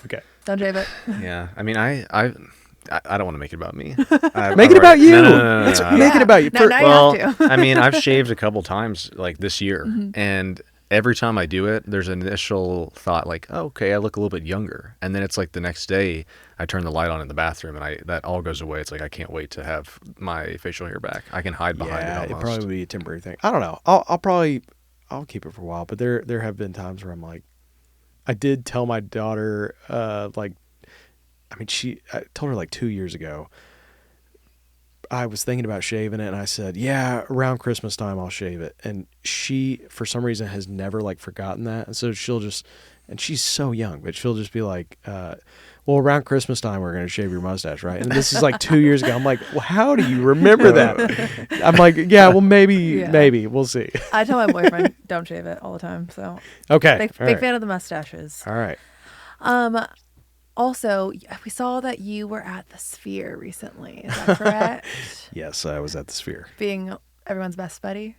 Okay. Don't shave it. Yeah. I mean, I don't want to make it about me. Make it about you. No. Let's make it about you. No, now you Well, have to. I mean, I've shaved a couple times like this year, Mm-hmm. and every time I do it, there's an initial thought like, oh, okay, I look a little bit younger, and then it's like the next day I turn the light on in the bathroom, and that all goes away. It's like I can't wait to have my facial hair back. I can hide behind Yeah, it it almost. probably would be a temporary thing. I don't know. I'll keep it for a while, but there have been times where I'm like, I did tell my daughter, I told her like 2 years ago, I was thinking about shaving it, and I said, yeah, around Christmas time I'll shave it. And she, for some reason, has never like forgotten that. And so she'll just, and she's so young, but she'll just be like, well, around Christmas time we're going to shave your mustache, right? And this is like 2 years ago. I'm like, well, how do you remember that? I'm like, yeah, well, maybe, we'll see. I tell my boyfriend don't shave it all the time. So Okay. big all right. fan of the mustaches. All right. Also, we saw that you were at the Sphere recently. Is that correct? Yes, I was at the Sphere. Being everyone's best buddy.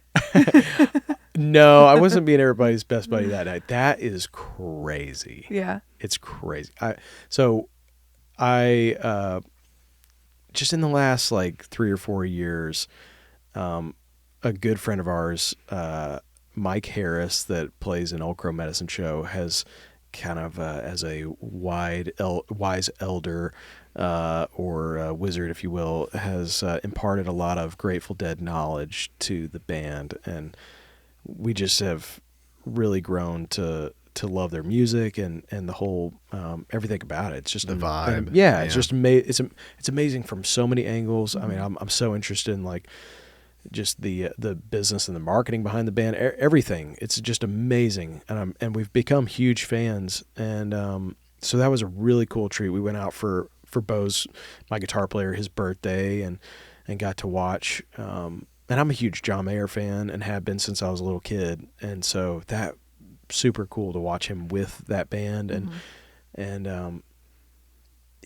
No, I wasn't being everybody's best buddy that night. That is crazy. Yeah. It's crazy. I just in the last like 3 or 4 years, a good friend of ours, Mike Harris, that plays an Old Crow Medicine Show, has kind of as a wise elder or wizard, if you will, has imparted a lot of Grateful Dead knowledge to the band, and we just have really grown to love their music and the whole everything about it. It's just The vibe. Yeah, it's just it's amazing from so many angles. I mean, I'm so interested in like just the business and the marketing behind the band, everything. It's just amazing, and we've become huge fans. And so that was a really cool treat. We went out for Bo's, my guitar player, his birthday, and got to watch. And I'm a huge John Mayer fan and have been since I was a little kid, and so that super cool to watch him with that band. And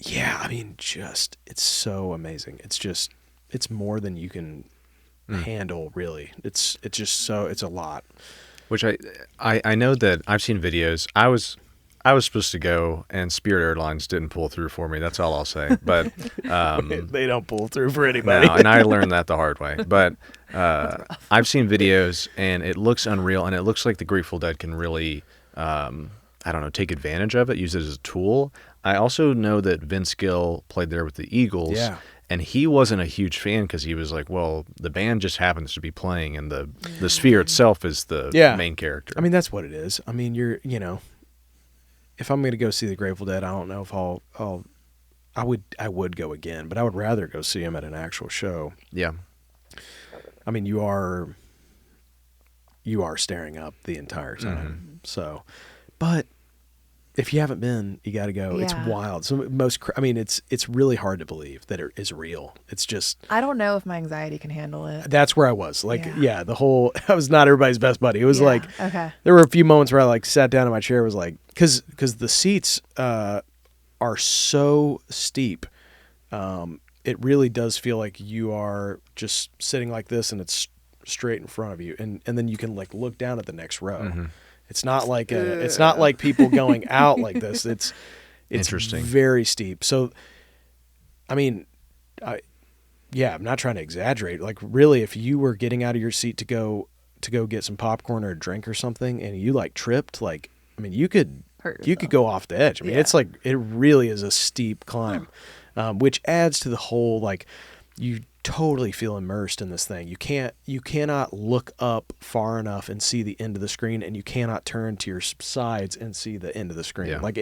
yeah, I mean, just it's so amazing. It's more than you can handle, really. It's a lot. Which I know that I've seen videos. I was supposed to go, and Spirit Airlines didn't pull through for me. That's all I'll say. But They don't pull through for anybody. no, and I learned that the hard way. But I've seen videos, and it looks unreal, and it looks like the Grateful Dead can really, take advantage of it, use it as a tool. I also know that Vince Gill played there with the Eagles. Yeah. And he wasn't a huge fan because he was like, well, the band just happens to be playing, and the Sphere itself is the main character. I mean, that's what it is. I mean, if I'm going to go see the Grateful Dead, I don't know if I would go again, but I would rather go see them at an actual show. Yeah. I mean, you are staring up the entire time. Mm-hmm. So, but if you haven't been, you got to go. It's Yeah. wild. So it's really hard to believe that it is real. It's just, I don't know if my anxiety can handle it. that's where I was. Like, Yeah. I was not everybody's best buddy. It was Yeah, like, okay. there were a few moments where I like sat down in my chair, was like, cause the seats, are so steep. It really does feel like you are just sitting like this, and it's straight in front of you. And then you can like look down at the next row. Mm-hmm. It's not like people going out like this. It's Interesting. very steep. So, I mean, I'm not trying to exaggerate. Like, really, if you were getting out of your seat to go to go get some popcorn or a drink or something, and you like tripped, like, I mean, you could Hurt you could yourself. go off the edge. I mean, Yeah. it's like, it really is a steep climb, which adds to the whole, like, you totally feel immersed in this thing. You cannot look up far enough and see the end of the screen, and you cannot turn to your sides and see the end of the screen. Yeah. Like,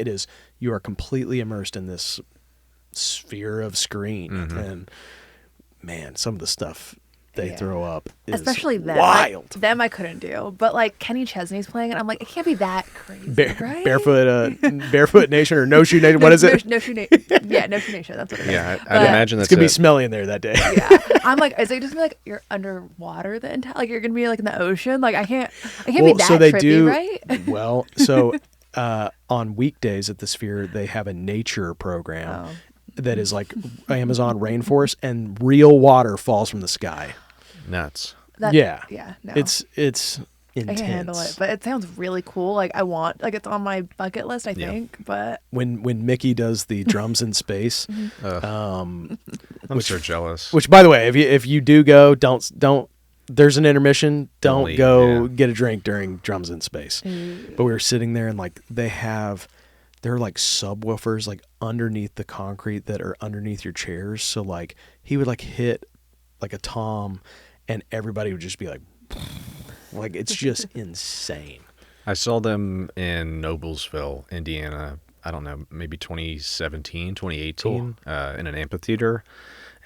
you are completely immersed in this sphere of screen. Mm-hmm. And man, some of the stuff they Yeah. throw up is Especially them. wild. Them I couldn't do. But like Kenny Chesney's playing it, I'm like, it can't be that crazy, right? Barefoot Nation or No Shoe Nation. What is it? No Shoe Nation. Yeah, No Shoe Nation. That's what it is. Yeah, I'd But- imagine It's that's gonna be it. smelly in there that day. Yeah, I'm like, is it just gonna be like you're underwater the entire, like you're gonna be like in the ocean? Like I can't be that so they trippy, do. right? Well, so on weekdays at the Sphere, they have a nature program that is like Amazon rainforest, and real water falls from the sky. Nuts. Yeah, no. It's I intense. can handle it, but it sounds really cool. Like I want, like it's on my bucket list, I Yeah. think. But When Mickey does the drums in space, I'm so jealous. which by the way, if you do go, don't. There's an intermission. Don't leave, go yeah. get a drink during drums in space. But we were sitting there, and like they're like subwoofers like underneath the concrete that are underneath your chairs. So like he would like hit like a tom, and everybody would just be like it's just insane. I saw them in Noblesville, Indiana. I don't know, maybe 2017, 2018, in an amphitheater,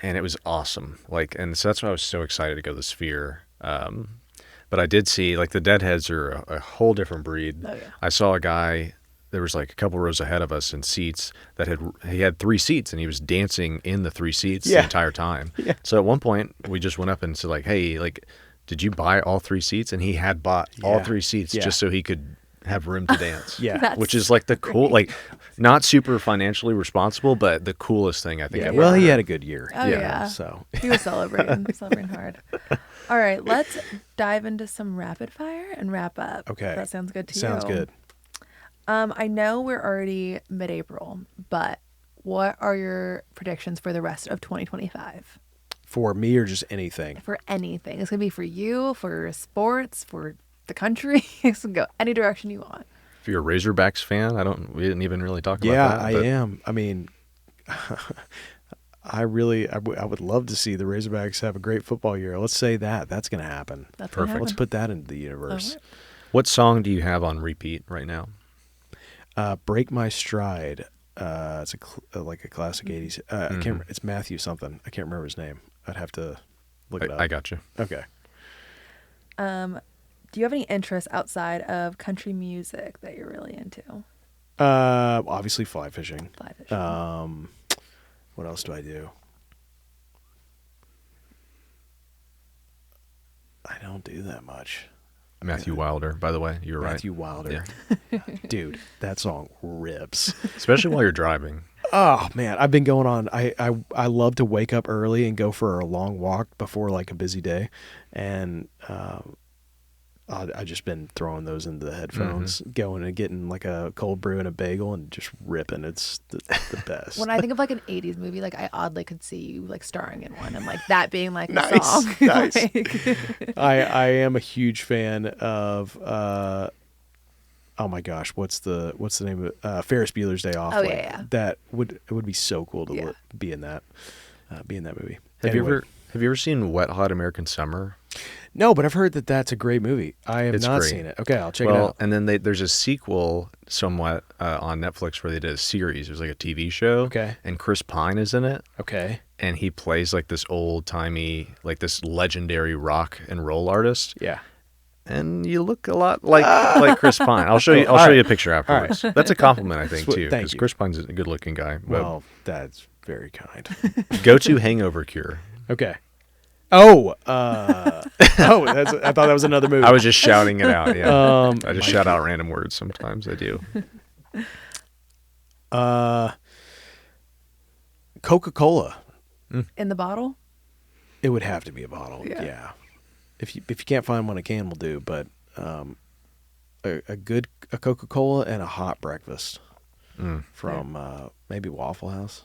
and it was awesome. Like, and so that's why I was so excited to go to the Sphere. But I did see, like, the Deadheads are a whole different breed. Oh, yeah. I saw a guy. There was like a couple rows ahead of us in seats that he had 3 seats, and he was dancing in the 3 seats the Yeah. entire time. Yeah. So at one point we just went up and said like, "Hey, like, did you buy all 3 seats?" And he had bought all Yeah. 3 seats Yeah. just so he could have room to dance. Yeah. That's Which is like the cool, like, not super financially responsible, but the coolest thing I think. Yeah. I've Well, ever he heard. had a good year. Oh, yeah. So he was celebrating hard. All right, let's dive into some rapid fire and wrap up. Okay. That sounds good to you. sounds good. I know we're already mid-April, but what are your predictions for the rest of 2025? For me or just anything. For anything. It's going to be for you, for sports, for the country. It can go any direction you want. If you're a Razorbacks fan, we didn't even really talk about Yeah, that. I but am. I mean, I would love to see the Razorbacks have a great football year. Let's say that's going to happen. That's gonna Perfect. Let's happen. put that into the universe. Alright. What song do you have on repeat right now? Break My Stride. It's like a classic 80s. I can't remember. It's Matthew something. I can't remember his name. I'd have to look it up. I got you. Okay. Do you have any interests outside of country music that you're really into? Obviously fly fishing. Fly fishing. What else do I do? I don't do that much. Matthew Wilder, by the way. You're Matthew Wilder. Dude, that song rips. right. Especially while you're driving. Oh man, I've been going on. I love to wake up early and go for a long walk before like a busy day, and I just been throwing those into the headphones, going and getting like a cold brew and a bagel and just ripping. It's the best. When I think of like an 80s movie, like I oddly could see you like starring in one and like that being like the Nice, song. nice. Like- I am a huge fan of oh my gosh, what's the name of it? Ferris Bueller's Day Off. Oh, Like, yeah. That would be so cool to Yeah. be in that movie. Have Anyway. you ever seen Wet Hot American Summer? No, but I've heard that that's a great movie. I have It's not great. seen it. Okay, I'll check it Well, out. and then there's a sequel somewhat on Netflix where they did a series. It was like a TV show. Okay. And Chris Pine is in it. Okay. And he plays like this old timey, like this legendary rock and roll artist. Yeah. And you look a lot like Chris Pine. I'll show you. I'll show you a picture afterwards. That's a compliment, I think, Sweet. too, Thank because you. Chris Pine's a good-looking guy. But Well, that's very kind. go to Hangover Cure. Okay. Oh, I thought that was another movie. I was just shouting it out. Yeah, I just my shout out random words sometimes. I do. Coca-Cola. in the bottle? It would have to be a bottle. Yeah. Yeah. If you can't find one, a can will do. But a Coca-Cola and a hot breakfast from maybe Waffle House.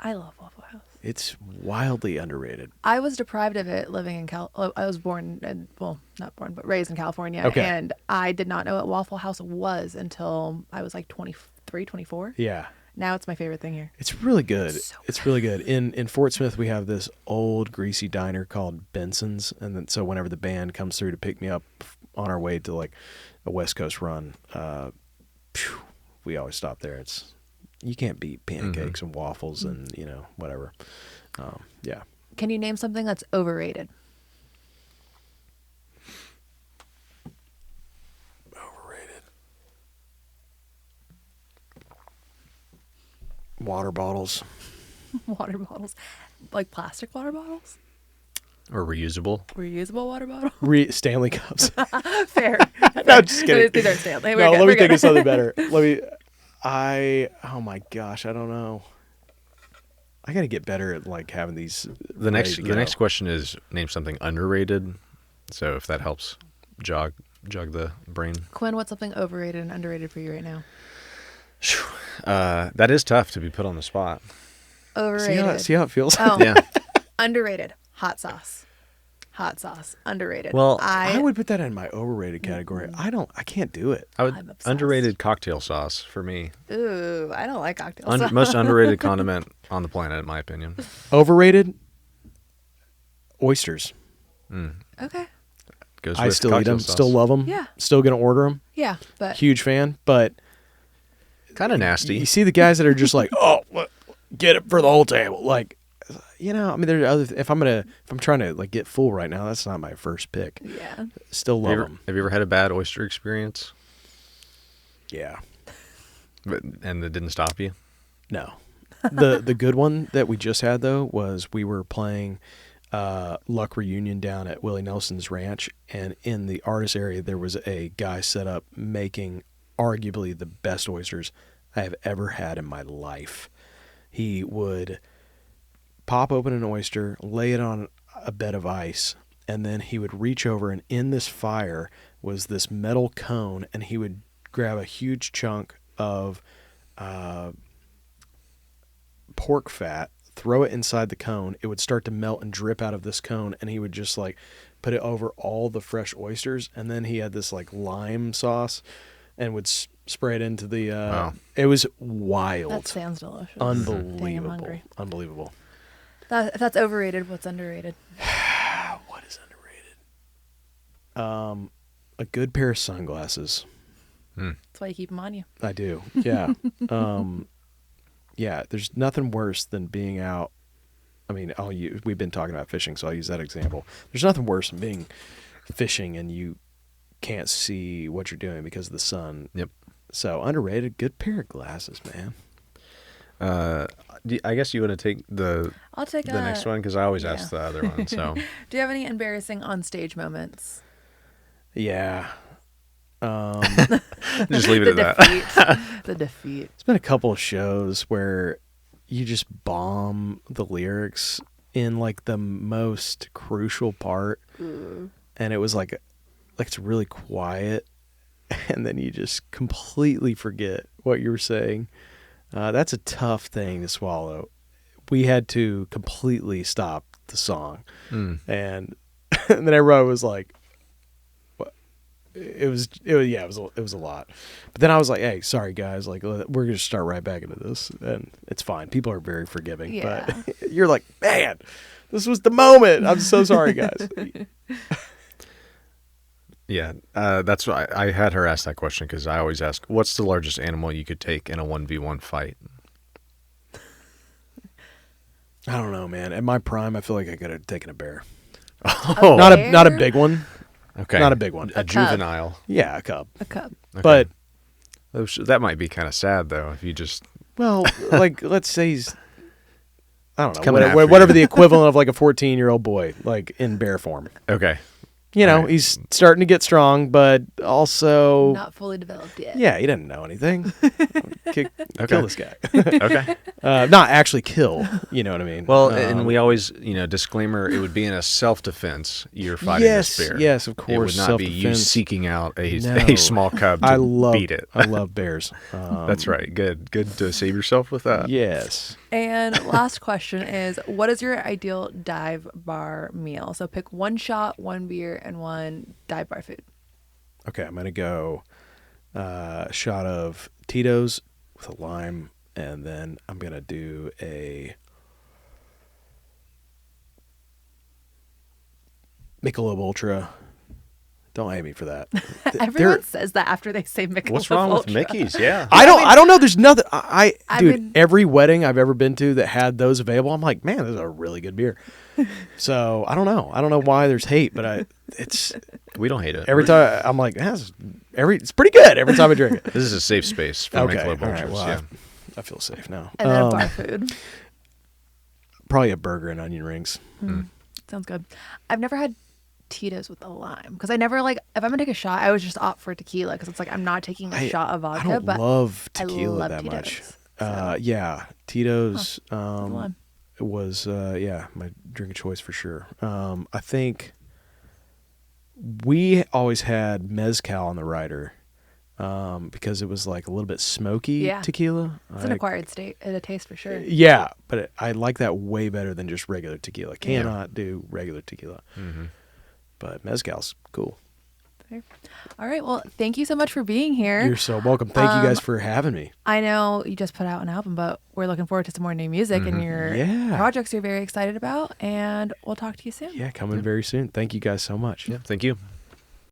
I love Waffle House. It's wildly underrated. I was deprived of it living in I was born in, well, not born, but raised in California. Okay. And I did not know what Waffle House was until I was like 23, 24. Yeah. Now it's my favorite thing here. It's really good. So It's really good. In Fort Smith, we have this old greasy diner called Benson's, and then so whenever the band comes through to pick me up on our way to like a West Coast run, we always stop there. You can't beat pancakes and waffles and whatever. Yeah. Can you name something that's overrated? Overrated. Water bottles. Water bottles, like plastic water bottles, Or reusable. reusable water bottle. Stanley cups. Fair. No, just kidding. These are Stanley. No, let me think We're of something better. Oh my gosh, I don't know. I got to get better at like having these. The ready to go. next question is name something underrated. So if that helps jog the brain. Quinn, what's something overrated and underrated for you right now? That is tough to be put on the spot. Overrated. See how it feels? Oh, Yeah. underrated. Hot sauce. Hot sauce. Underrated. Well, I would put that in my overrated category. I can't do it. I would I'm obsessed. underrated cocktail sauce for me. Ooh, I don't like cocktails. Most underrated condiment on the planet, in my opinion. Overrated. Oysters. Okay. Goes I with still eat cocktail them. sauce. Still love them. Yeah. Still gonna order them. Yeah, but Huge fan. But Kind of nasty. you see the guys that are just like, oh, get it for the whole table. Like, I mean, there's other. If I'm trying to like get full right now, that's not my first pick. yeah. Still love them. Have you ever had a bad oyster experience? Yeah. And it didn't stop you? No. The good one that we just had though was we were playing Luck Reunion down at Willie Nelson's ranch, and in the artist area there was a guy set up making arguably the best oysters I have ever had in my life. He would pop open an oyster, lay it on a bed of ice, and then he would reach over, and in this fire was this metal cone, and he would grab a huge chunk of pork fat, throw it inside the cone. It would start to melt and drip out of this cone, and he would just like put it over all the fresh oysters, and then he had this like lime sauce and would spray it into the Wow. It was wild. That sounds delicious. Unbelievable. Dang, I'm hungry. Unbelievable. If that's overrated, what's underrated? What is underrated? A good pair of sunglasses. That's why you keep them on you. I do. Yeah. Yeah, there's nothing worse than being out. I mean, we've been talking about fishing, so I'll use that example. There's nothing worse than being fishing and you can't see what you're doing because of the sun. Yep. So underrated, good pair of glasses, man. I guess you want to take the I'll take the next one because I always ask the other one. So Do you have any embarrassing on-stage moments? Yeah. just leave it The at that. defeat. The defeat. It's been a couple of shows where you just bomb the lyrics in like the most crucial part, and it was like it's really quiet, and then you just completely forget what you were saying. That's a tough thing to swallow. We had to completely stop the song, and and then everyone was like, "What?" It was a lot. But then I was like, "Hey, sorry guys, like we're gonna start right back into this, and it's fine. People are very forgiving." Yeah. But you're like, "Man, this was the moment. I'm so sorry, guys." Yeah, that's why I had her ask that question because I always ask, "What's the largest animal you could take in a 1v1 fight?" I don't know, man. At my prime, I feel like I could have taken a bear. Oh, Not a big one. okay, Not a big one. A cub. juvenile. Yeah, a cub. A cup. Okay. But That might be kind of sad though if you just well, like let's say he's I don't know, coming after whatever you. the equivalent of like a 14-year-old boy, like in bear form. okay. You know, Right. he's starting to get strong, but also Not fully developed yet. yeah, he didn't know anything. Kill this guy. Okay. Not actually kill. You know what I mean? Well, and we always, disclaimer, it would be in a self-defense. You're fighting yes, this bear. yes, of course. It would not be you self-defense. seeking out a No. small cub to beat it. I love bears. That's right. Good to save yourself with that. Yes. And last question is, what is your ideal dive bar meal? So pick one shot, one beer, and one dive bar food. Okay, I'm gonna go a shot of Tito's with a lime, and then I'm gonna do a Michelob Ultra. Don't hate me for that. Everyone says that after they say Michelob What's wrong with Ultra. Mickey's? Yeah. I don't know. There's nothing. Dude, mean- every wedding I've ever been to that had those available, I'm like, man, this is a really good beer. So I don't know. I don't know why there's hate, but it's We don't hate it. every time I'm like, it's pretty good every time I drink it. This is a safe space for Okay, Michelob all right, Ultras. well, Yeah. I feel safe now. And then bar food. Probably a burger and onion rings. Sounds good. I've never had Tito's with a lime because I never like if I'm gonna take a shot, I would just opt for tequila because it's like I'm not taking a shot of vodka. I don't but love I tequila love that Tito's, much. so. Yeah, Tito's lime. it was my drink of choice for sure. I think we always had mezcal on the rider because it was like a little bit smoky Yeah. tequila. It's an acquired state. It tastes for sure. Yeah, but I like that way better than just regular tequila. Cannot do regular tequila. Mm-hmm. But mezcal's cool. Fair. All right. Well, thank you so much for being here. You're so welcome. Thank you guys for having me. I know you just put out an album, but we're looking forward to some more new music and your Yeah. projects you're very excited about. And we'll talk to you soon. Yeah, coming very soon. Thank you guys so much. Yeah. Thank you.